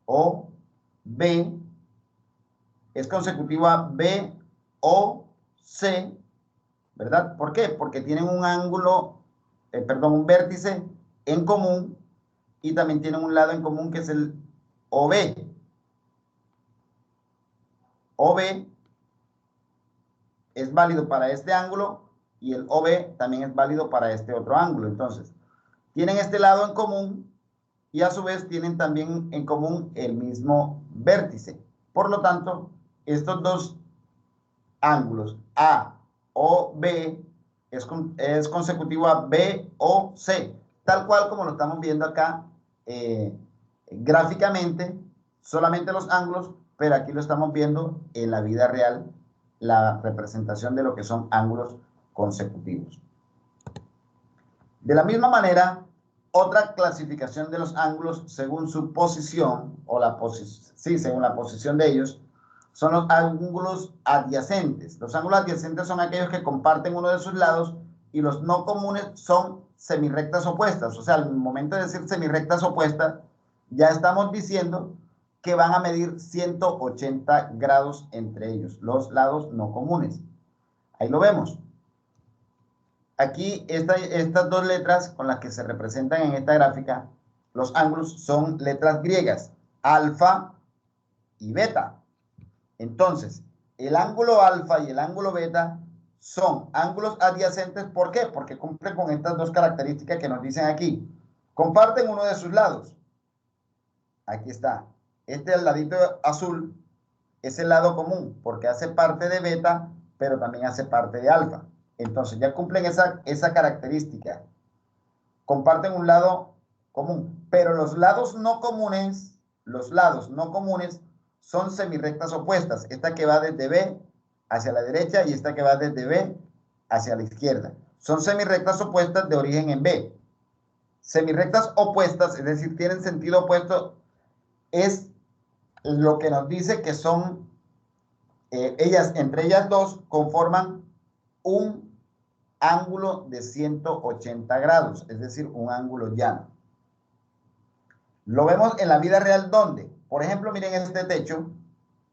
Speaker 1: O, B es consecutivo a B, O, C, ¿verdad? ¿Por qué? Porque tienen un ángulo, un vértice en común y también tienen un lado en común que es el OB. OB es válido para este ángulo y el OB también es válido para este otro ángulo. Entonces, tienen este lado en común y a su vez tienen también en común el mismo vértice. Por lo tanto, estos dos ángulos A o B es consecutivo a B o C, tal cual como lo estamos viendo acá gráficamente, solamente los ángulos, pero aquí lo estamos viendo en la vida real, la representación de lo que son ángulos consecutivos. De la misma manera, otra clasificación de los ángulos según su posición, o según la posición de ellos, son los ángulos adyacentes. Los ángulos adyacentes son aquellos que comparten uno de sus lados y los no comunes son semirrectas opuestas. O sea, al momento de decir semirrectas opuestas, ya estamos diciendo que van a medir 180 grados entre ellos, los lados no comunes. Ahí lo vemos. Aquí estas dos letras con las que se representan en esta gráfica, los ángulos son letras griegas, alfa y beta. Entonces, el ángulo alfa y el ángulo beta son ángulos adyacentes. ¿Por qué? Porque cumplen con estas dos características que nos dicen aquí. Comparten uno de sus lados. Aquí está. Este al ladito azul es el lado común porque hace parte de beta, pero también hace parte de alfa. Entonces ya cumplen esa característica. Comparten un lado común, pero los lados no comunes son semirrectas opuestas. Esta que va desde B hacia la derecha y esta que va desde B hacia la izquierda. Son semirrectas opuestas de origen en B. Semirrectas opuestas, es decir, tienen sentido opuesto, es lo que nos dice que son, entre ellas dos conforman un ángulo de 180 grados, es decir, un ángulo llano. Lo vemos en la vida real, ¿dónde? Por ejemplo, miren este techo,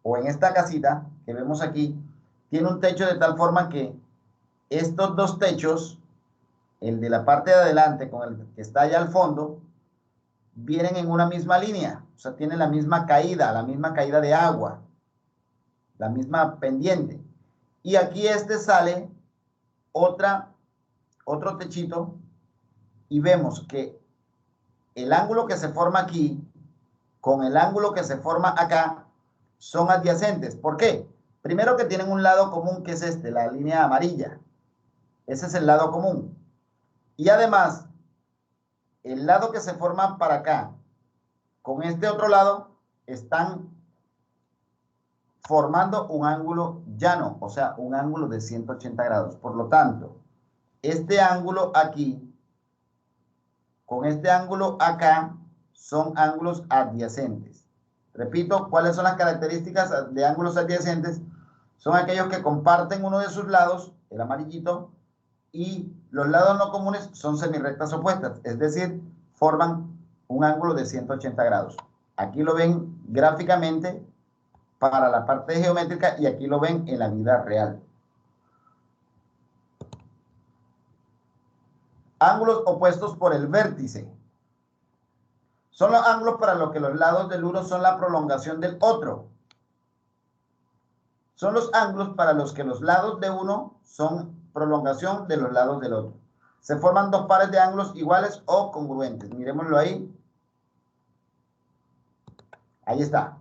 Speaker 1: o en esta casita que vemos aquí, tiene un techo de tal forma que estos dos techos, el de la parte de adelante con el que está allá al fondo, vienen en una misma línea, o sea, tienen la misma caída de agua, la misma pendiente. Y aquí sale otro techito y vemos que el ángulo que se forma aquí con el ángulo que se forma acá son adyacentes. ¿Por qué? Primero que tienen un lado común que es la línea amarilla. Ese es el lado común. Y además, el lado que se forma para acá con este otro lado están formando un ángulo llano, o sea, un ángulo de 180 grados. Por lo tanto, este ángulo aquí con este ángulo acá son ángulos adyacentes. Repito, ¿cuáles son las características de ángulos adyacentes? Son aquellos que comparten uno de sus lados, el amarillito, y los lados no comunes son semirrectas opuestas, es decir, forman un ángulo de 180 grados. Aquí lo ven gráficamente para la parte geométrica y aquí lo ven en la vida real. Ángulos opuestos por el vértice. Son los ángulos para los que los lados del uno son la prolongación del otro. Son los ángulos para los que los lados de uno son prolongación de los lados del otro. Se forman dos pares de ángulos iguales o congruentes. Miremoslo ahí. Ahí está.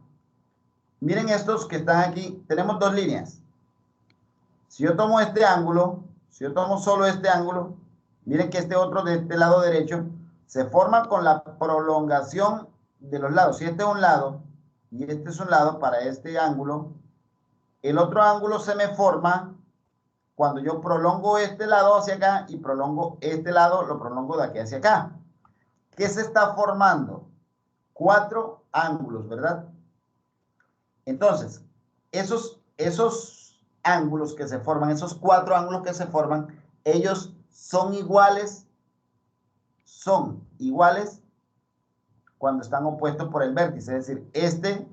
Speaker 1: Miren estos que están aquí. Tenemos dos líneas. Si yo tomo este ángulo, si yo tomo solo este ángulo, miren que este otro de este lado derecho se forma con la prolongación de los lados. Si este es un lado y este es un lado para este ángulo, el otro ángulo se me forma cuando yo prolongo este lado hacia acá y prolongo este lado, lo prolongo de aquí hacia acá. ¿Qué se está formando? 4 ángulos, ¿verdad? Entonces, esos ángulos que se forman, esos 4 ángulos que se forman, ellos son iguales cuando están opuestos por el vértice. Es decir, este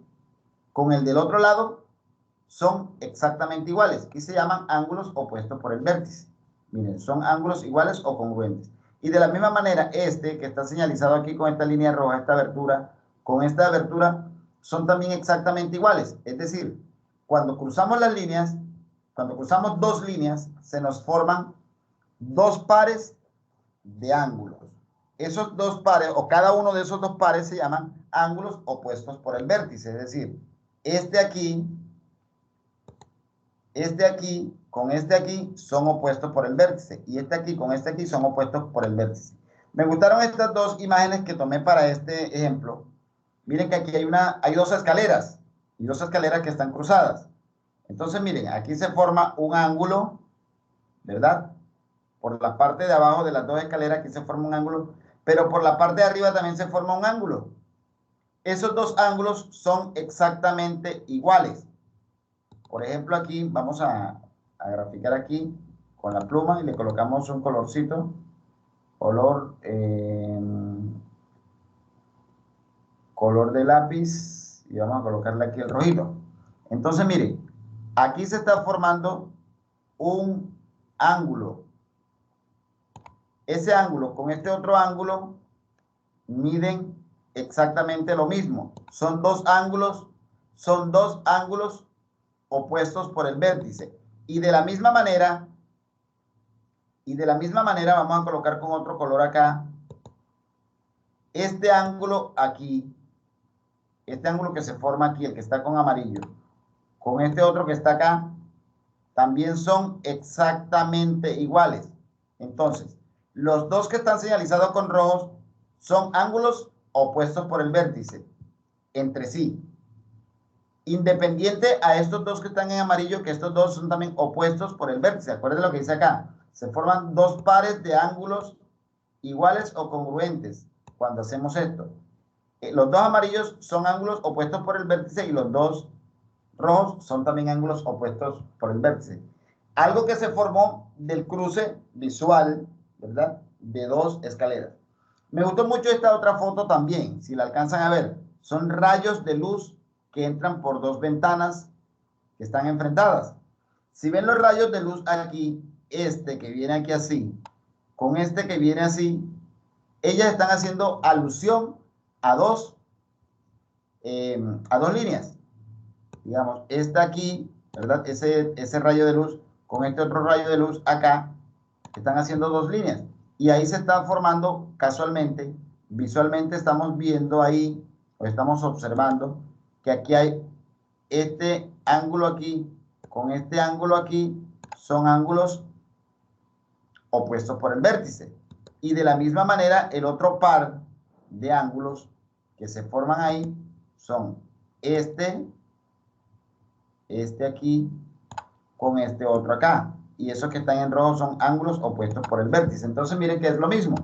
Speaker 1: con el del otro lado son exactamente iguales y se llaman ángulos opuestos por el vértice. Miren, son ángulos iguales o congruentes. Y de la misma manera, este que está señalizado aquí con esta línea roja, esta abertura, con esta abertura, son también exactamente iguales. Es decir, cuando cruzamos las líneas, cuando cruzamos 2 líneas, se nos forman 2 pares de ángulos. Esos 2 pares, o cada uno de esos 2 pares, se llaman ángulos opuestos por el vértice. Es decir, este aquí con este aquí son opuestos por el vértice. Y este aquí con este aquí son opuestos por el vértice. Me gustaron estas 2 imágenes que tomé para este ejemplo. Miren que aquí hay 2 escaleras. Y 2 escaleras que están cruzadas. Entonces, miren, aquí se forma un ángulo, ¿verdad? Por la parte de abajo de las 2 escaleras aquí se forma un ángulo. Pero por la parte de arriba también se forma un ángulo. Esos 2 ángulos son exactamente iguales. Por ejemplo, aquí vamos a graficar aquí con la pluma y le colocamos un colorcito, color de lápiz, y vamos a colocarle aquí el rojito. Entonces, miren, aquí se está formando un ángulo. Ese ángulo con este otro ángulo miden exactamente lo mismo. Son dos ángulos opuestos por el vértice. Y de la misma manera vamos a colocar con otro color acá. Este ángulo aquí, este ángulo que se forma aquí, el que está con amarillo, con este otro que está acá, también son exactamente iguales. Entonces, los 2 que están señalizados con rojos son ángulos opuestos por el vértice entre sí. Independiente a estos 2 que están en amarillo, que estos 2 son también opuestos por el vértice. Acuérdense lo que dice acá. Se forman 2 pares de ángulos iguales o congruentes cuando hacemos esto. Los 2 amarillos son ángulos opuestos por el vértice y los 2 rojos son también ángulos opuestos por el vértice. Algo que se formó del cruce visual, ¿verdad? De 2 escaleras. Me gustó mucho esta otra foto también, si la alcanzan a ver. Son rayos de luz que entran por 2 ventanas que están enfrentadas. Si ven los rayos de luz aquí, este que viene aquí así, con este que viene así, ellas están haciendo alusión a dos líneas. Digamos, esta aquí, ¿verdad? Ese rayo de luz con este otro rayo de luz acá, están haciendo 2 líneas. Y ahí se está formando casualmente, visualmente estamos viendo ahí, o estamos observando, que aquí hay este ángulo aquí con este ángulo aquí, son ángulos opuestos por el vértice. Y de la misma manera, el otro par de ángulos que se forman ahí son este aquí con este otro acá. Y esos que están en rojo son ángulos opuestos por el vértice. Entonces, miren que es lo mismo.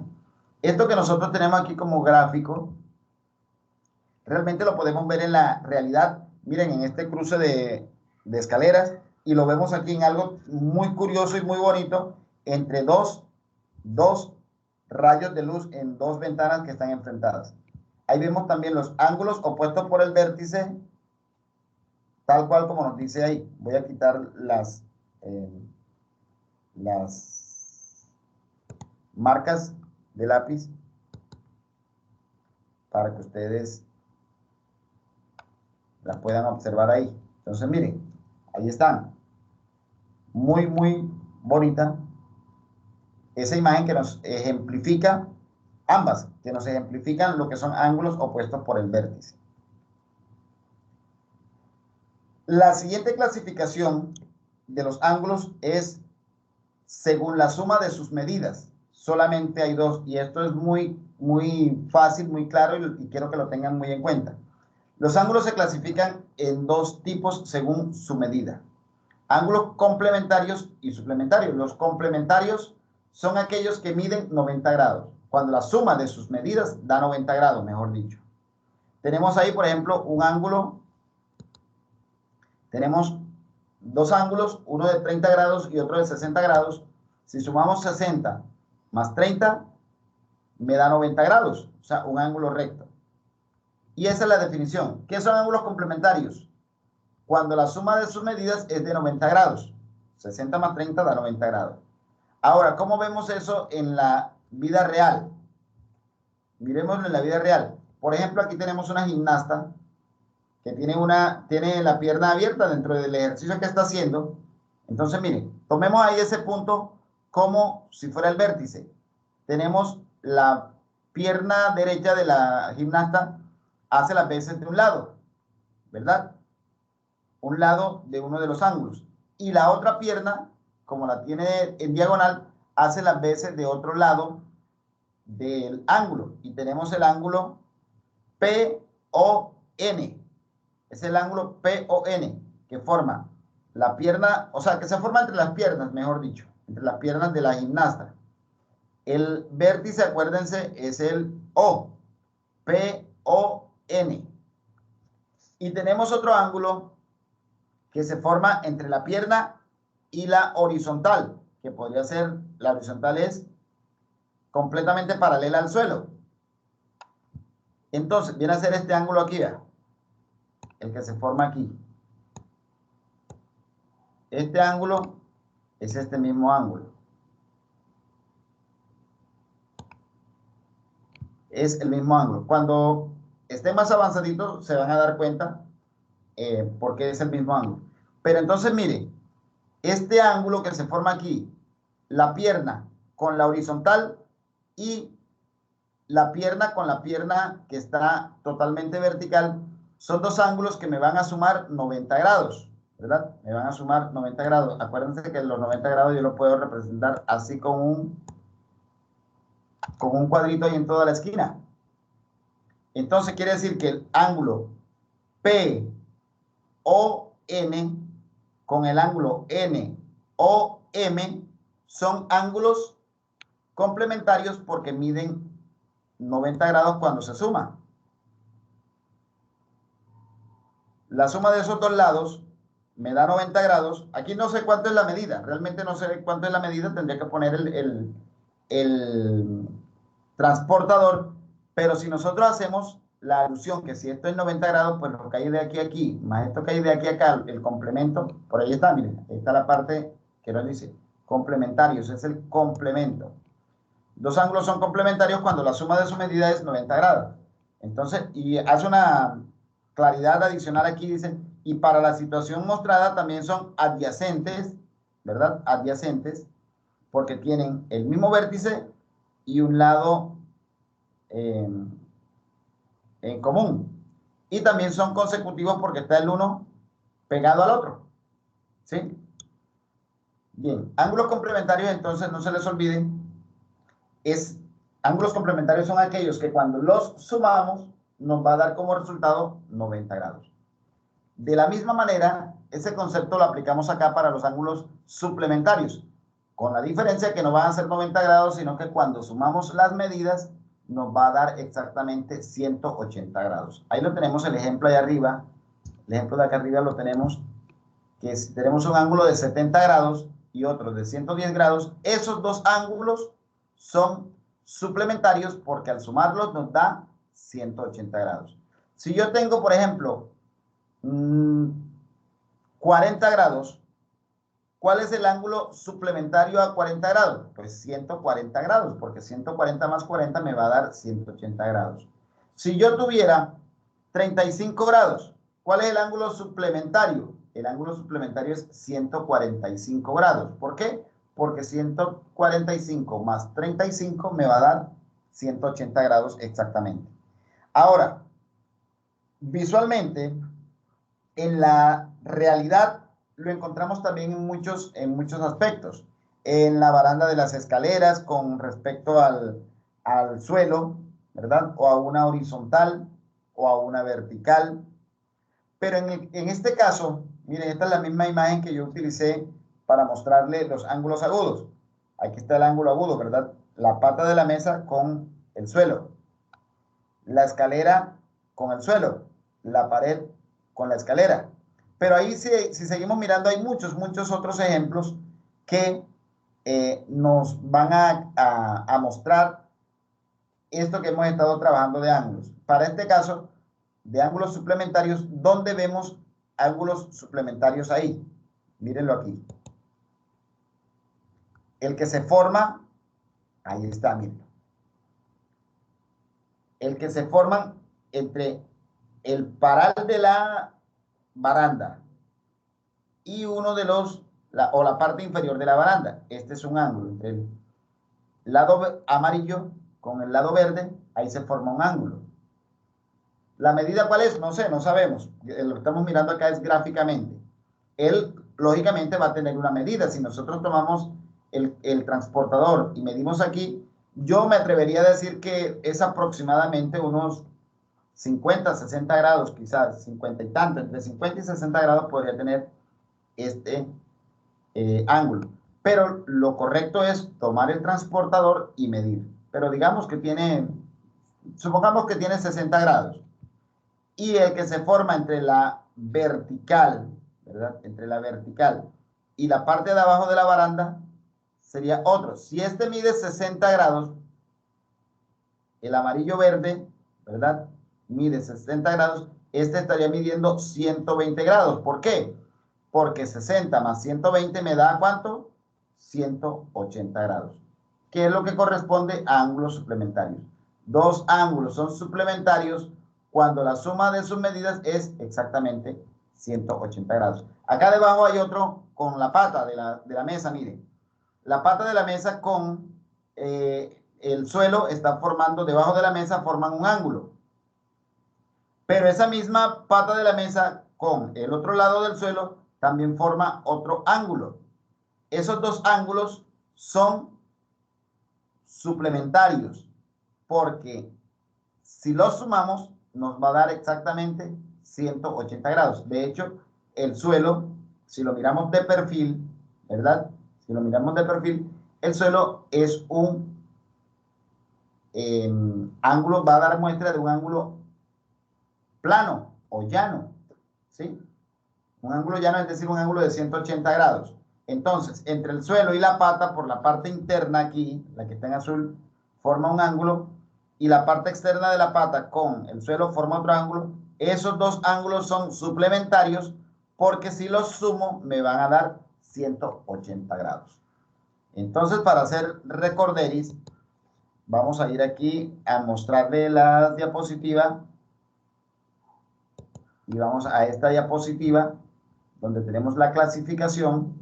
Speaker 1: Esto que nosotros tenemos aquí como gráfico, realmente lo podemos ver en la realidad. Miren, en este cruce de escaleras, y lo vemos aquí en algo muy curioso y muy bonito, entre dos rayos de luz en 2 ventanas que están enfrentadas. Ahí vemos también los ángulos opuestos por el vértice, tal cual como nos dice ahí. Voy a quitar las marcas de lápiz para que ustedes las puedan observar ahí. Entonces, miren, ahí están. Muy, muy bonita esa imagen que nos ejemplifica, ambas, que nos ejemplifican lo que son ángulos opuestos por el vértice. La siguiente clasificación de los ángulos es según la suma de sus medidas. Solamente hay 2, y esto es muy, muy fácil, muy claro, y quiero que lo tengan muy en cuenta. Los ángulos se clasifican en 2 tipos según su medida. Ángulos complementarios y suplementarios. Los complementarios son aquellos que miden 90 grados. Cuando la suma de sus medidas da 90 grados, mejor dicho. tenemos ahí, por ejemplo, un ángulo. Tenemos dos ángulos, uno de 30 grados y otro de 60 grados. Si sumamos 60 más 30, me da 90 grados, o sea, un ángulo recto. Y esa es la definición. ¿Qué son ángulos complementarios? Cuando la suma de sus medidas es de 90 grados. 60 más 30 da 90 grados. Ahora, ¿cómo vemos eso en la vida real? Miremoslo en la vida real. Por ejemplo, aquí tenemos una gimnasta que tiene la pierna abierta dentro del ejercicio que está haciendo. Entonces, miren, tomemos ahí ese punto como si fuera el vértice. Tenemos la pierna derecha de la gimnasta, hace las veces de un lado, ¿verdad? Un lado de uno de los ángulos. Y la otra pierna, como la tiene en diagonal, hace las veces de otro lado del ángulo. Y tenemos el ángulo PON. Es el ángulo PON que forma la pierna, o sea, que se forma entre las piernas, mejor dicho, entre las piernas de la gimnasta. El vértice, acuérdense, es el O, PON. Y tenemos otro ángulo que se forma entre la pierna y la horizontal, que podría ser, la horizontal es completamente paralela al suelo. Entonces, viene a ser este ángulo aquí, ¿verdad? El que se forma aquí. Este ángulo es este mismo ángulo. Es el mismo ángulo. Cuando esté más avanzadito se van a dar cuenta porque es el mismo ángulo. Pero entonces, mire, este ángulo que se forma aquí, la pierna con la horizontal y la pierna con la pierna que está totalmente vertical, son dos ángulos que me van a sumar 90 grados, ¿verdad? Me van a sumar 90 grados. Acuérdense que los 90 grados yo lo puedo representar así con un cuadrito ahí en toda la esquina. Entonces quiere decir que el ángulo PON con el ángulo NOM son ángulos complementarios porque miden 90 grados cuando se suma. La suma de esos dos lados me da 90 grados. Aquí no sé cuánto es la medida. Realmente no sé cuánto es la medida. Tendría que poner el transportador. Pero si nosotros hacemos la alusión que si esto es 90 grados, pues lo que hay de aquí a aquí, más esto que hay de aquí a acá, el complemento, por ahí está, miren, ahí está la parte que nos dice complementarios, es el complemento. Dos ángulos son complementarios cuando la suma de su medida es 90 grados. Entonces, y hace una claridad adicional aquí, dice, y para la situación mostrada también son adyacentes, ¿verdad? Adyacentes, porque tienen el mismo vértice y un lado en común. Y también son consecutivos porque está el uno pegado al otro. ¿Sí? Bien, ángulos complementarios, entonces, no se les olvide, ángulos complementarios son aquellos que cuando los sumamos nos va a dar como resultado 90 grados. De la misma manera, ese concepto lo aplicamos acá para los ángulos suplementarios, con la diferencia que no van a ser 90 grados, sino que cuando sumamos las medidas nos va a dar exactamente 180 grados. Ahí lo tenemos el ejemplo ahí arriba. El ejemplo de acá arriba lo tenemos, que si tenemos un ángulo de 70 grados y otro de 110 grados, esos dos ángulos son suplementarios porque al sumarlos nos da 180 grados. Si yo tengo, por ejemplo, 40 grados, ¿cuál es el ángulo suplementario a 40 grados? Pues 140 grados, porque 140 más 40 me va a dar 180 grados. Si yo tuviera 35 grados, ¿cuál es el ángulo suplementario? El ángulo suplementario es 145 grados. ¿Por qué? Porque 145 más 35 me va a dar 180 grados exactamente. Ahora, visualmente, en la realidad lo encontramos también en muchos aspectos. En la baranda de las escaleras con respecto al suelo, ¿verdad? O a una horizontal o a una vertical. Pero en este caso, miren, esta es la misma imagen que yo utilicé para mostrarle los ángulos agudos. Aquí está el ángulo agudo, ¿verdad? La pata de la mesa con el suelo. La escalera con el suelo, la pared con la escalera. Pero ahí si seguimos mirando hay muchos otros ejemplos que nos van a mostrar esto que hemos estado trabajando de ángulos. Para este caso, de ángulos suplementarios, ¿dónde vemos ángulos suplementarios ahí? Mírenlo aquí. El que se forma, ahí está, miren. El que se forman entre el paral de la baranda y uno de o la parte inferior de la baranda. Este es un ángulo entre el lado amarillo con el lado verde, ahí se forma un ángulo. ¿La medida cuál es? No sé, no sabemos. Lo que estamos mirando acá es gráficamente. Él, lógicamente, va a tener una medida. Si nosotros tomamos el transportador y medimos aquí, yo me atrevería a decir que es aproximadamente unos 50, 60 grados, quizás 50 y tanto, entre 50 y 60 grados podría tener este ángulo. Pero lo correcto es tomar el transportador y medir. Pero digamos que supongamos que tiene 60 grados. Y el que se forma entre la vertical, ¿verdad? Entre la vertical y la parte de abajo de la baranda sería otro. Si este mide 60 grados, el amarillo verde, ¿verdad? Mide 60 grados, este estaría midiendo 120 grados. ¿Por qué? Porque 60 más 120 me da ¿cuánto? 180 grados. ¿Qué es lo que corresponde a ángulos suplementarios? Dos ángulos son suplementarios cuando la suma de sus medidas es exactamente 180 grados. Acá debajo hay otro con la pata de la mesa, miren. La pata de la mesa con el suelo está formando, debajo de la mesa forman un ángulo. Pero esa misma pata de la mesa con el otro lado del suelo también forma otro ángulo. Esos dos ángulos son suplementarios porque si los sumamos nos va a dar exactamente 180 grados. De hecho, el suelo, si lo miramos de perfil, ¿verdad? Si lo miramos de perfil, el suelo es un ángulo, va a dar muestra de un ángulo plano o llano, ¿sí? Un ángulo llano, es decir, un ángulo de 180 grados. Entonces, entre el suelo y la pata, por la parte interna aquí, la que está en azul, forma un ángulo, y la parte externa de la pata con el suelo forma otro ángulo. Esos dos ángulos son suplementarios porque si los sumo me van a dar 180 grados. Entonces, para hacer recorderis, vamos a ir aquí a mostrarle la diapositiva y vamos a esta diapositiva donde tenemos la clasificación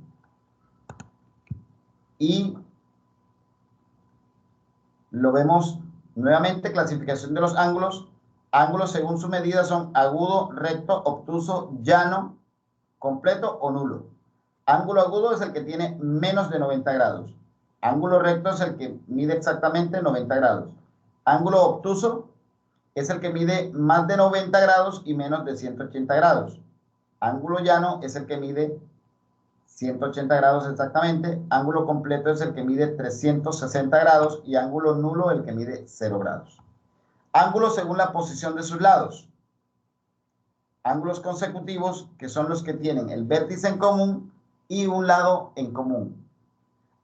Speaker 1: y lo vemos nuevamente, clasificación de los ángulos. Ángulos según su medida son agudo, recto, obtuso, llano, completo o nulo. Ángulo agudo es el que tiene menos de 90 grados. Ángulo recto es el que mide exactamente 90 grados. Ángulo obtuso es el que mide más de 90 grados y menos de 180 grados. Ángulo llano es el que mide 180 grados exactamente. Ángulo completo es el que mide 360 grados y ángulo nulo el que mide 0 grados. Ángulos según la posición de sus lados. Ángulos consecutivos, que son los que tienen el vértice en común y un lado en común.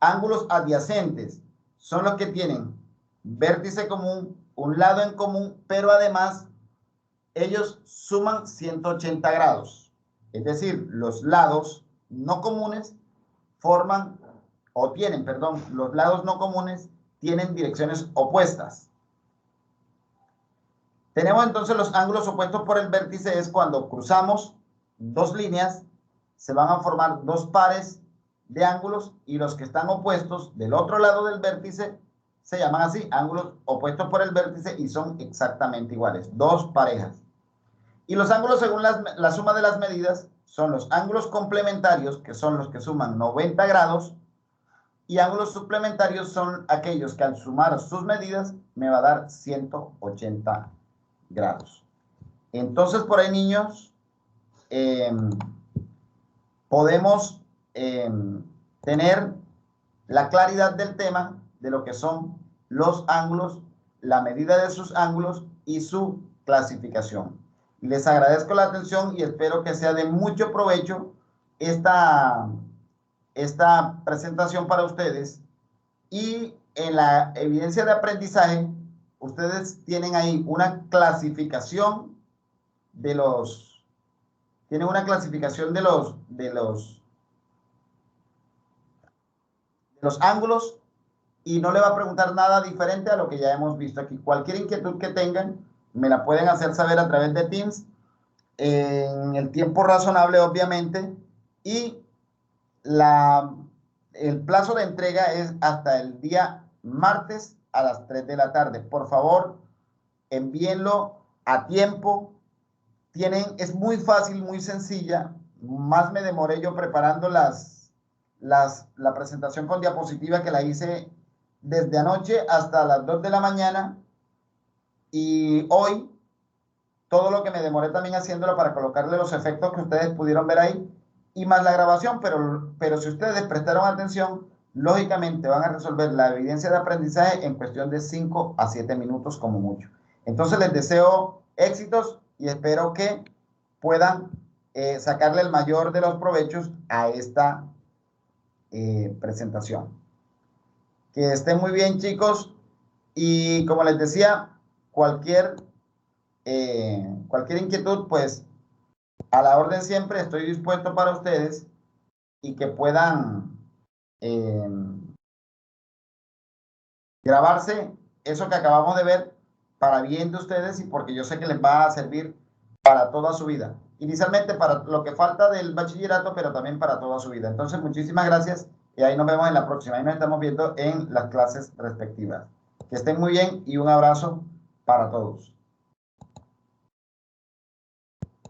Speaker 1: Ángulos adyacentes son los que tienen vértice común, un lado en común, pero además ellos suman 180 grados. Es decir, los lados no comunes forman, o tienen, perdón, los lados no comunes tienen direcciones opuestas. Tenemos entonces los ángulos opuestos por el vértice, es cuando cruzamos dos líneas, se van a formar dos pares de ángulos y los que están opuestos del otro lado del vértice se llaman así, ángulos opuestos por el vértice y son exactamente iguales, dos parejas. Y los ángulos según la suma de las medidas son los ángulos complementarios, que son los que suman 90 grados, y ángulos suplementarios son aquellos que al sumar sus medidas me va a dar 180 grados. Entonces, por ahí, niños, podemos tener la claridad del tema de lo que son los ángulos, la medida de sus ángulos y su clasificación. Les agradezco la atención y espero que sea de mucho provecho esta presentación para ustedes. Y en la evidencia de aprendizaje, ustedes tienen ahí una clasificación de los, tienen una clasificación de los ángulos, y no le va a preguntar nada diferente a lo que ya hemos visto aquí. Cualquier inquietud que tengan, me la pueden hacer saber a través de Teams, en el tiempo razonable, obviamente, y el plazo de entrega es hasta el día martes a las 3 de la tarde. Por favor, envíenlo a tiempo. Es muy fácil, muy sencilla. Más me demoré yo preparando la presentación con diapositiva, que la hice desde anoche hasta las 2 de la mañana. Y hoy, todo lo que me demoré también haciéndolo para colocarle los efectos que ustedes pudieron ver ahí, y más la grabación, pero si ustedes prestaron atención, lógicamente van a resolver la evidencia de aprendizaje en cuestión de 5 a 7 minutos como mucho. Entonces les deseo éxitos y espero que puedan sacarle el mayor de los provechos a esta presentación. Que estén muy bien, chicos, y como les decía, cualquier inquietud, pues a la orden siempre, estoy dispuesto para ustedes, y que puedan grabarse eso que acabamos de ver para bien de ustedes, y porque yo sé que les va a servir para toda su vida. Inicialmente para lo que falta del bachillerato, pero también para toda su vida. Entonces, muchísimas gracias y ahí nos vemos en la próxima. Ahí nos estamos viendo en las clases respectivas. Que estén muy bien y un abrazo para todos.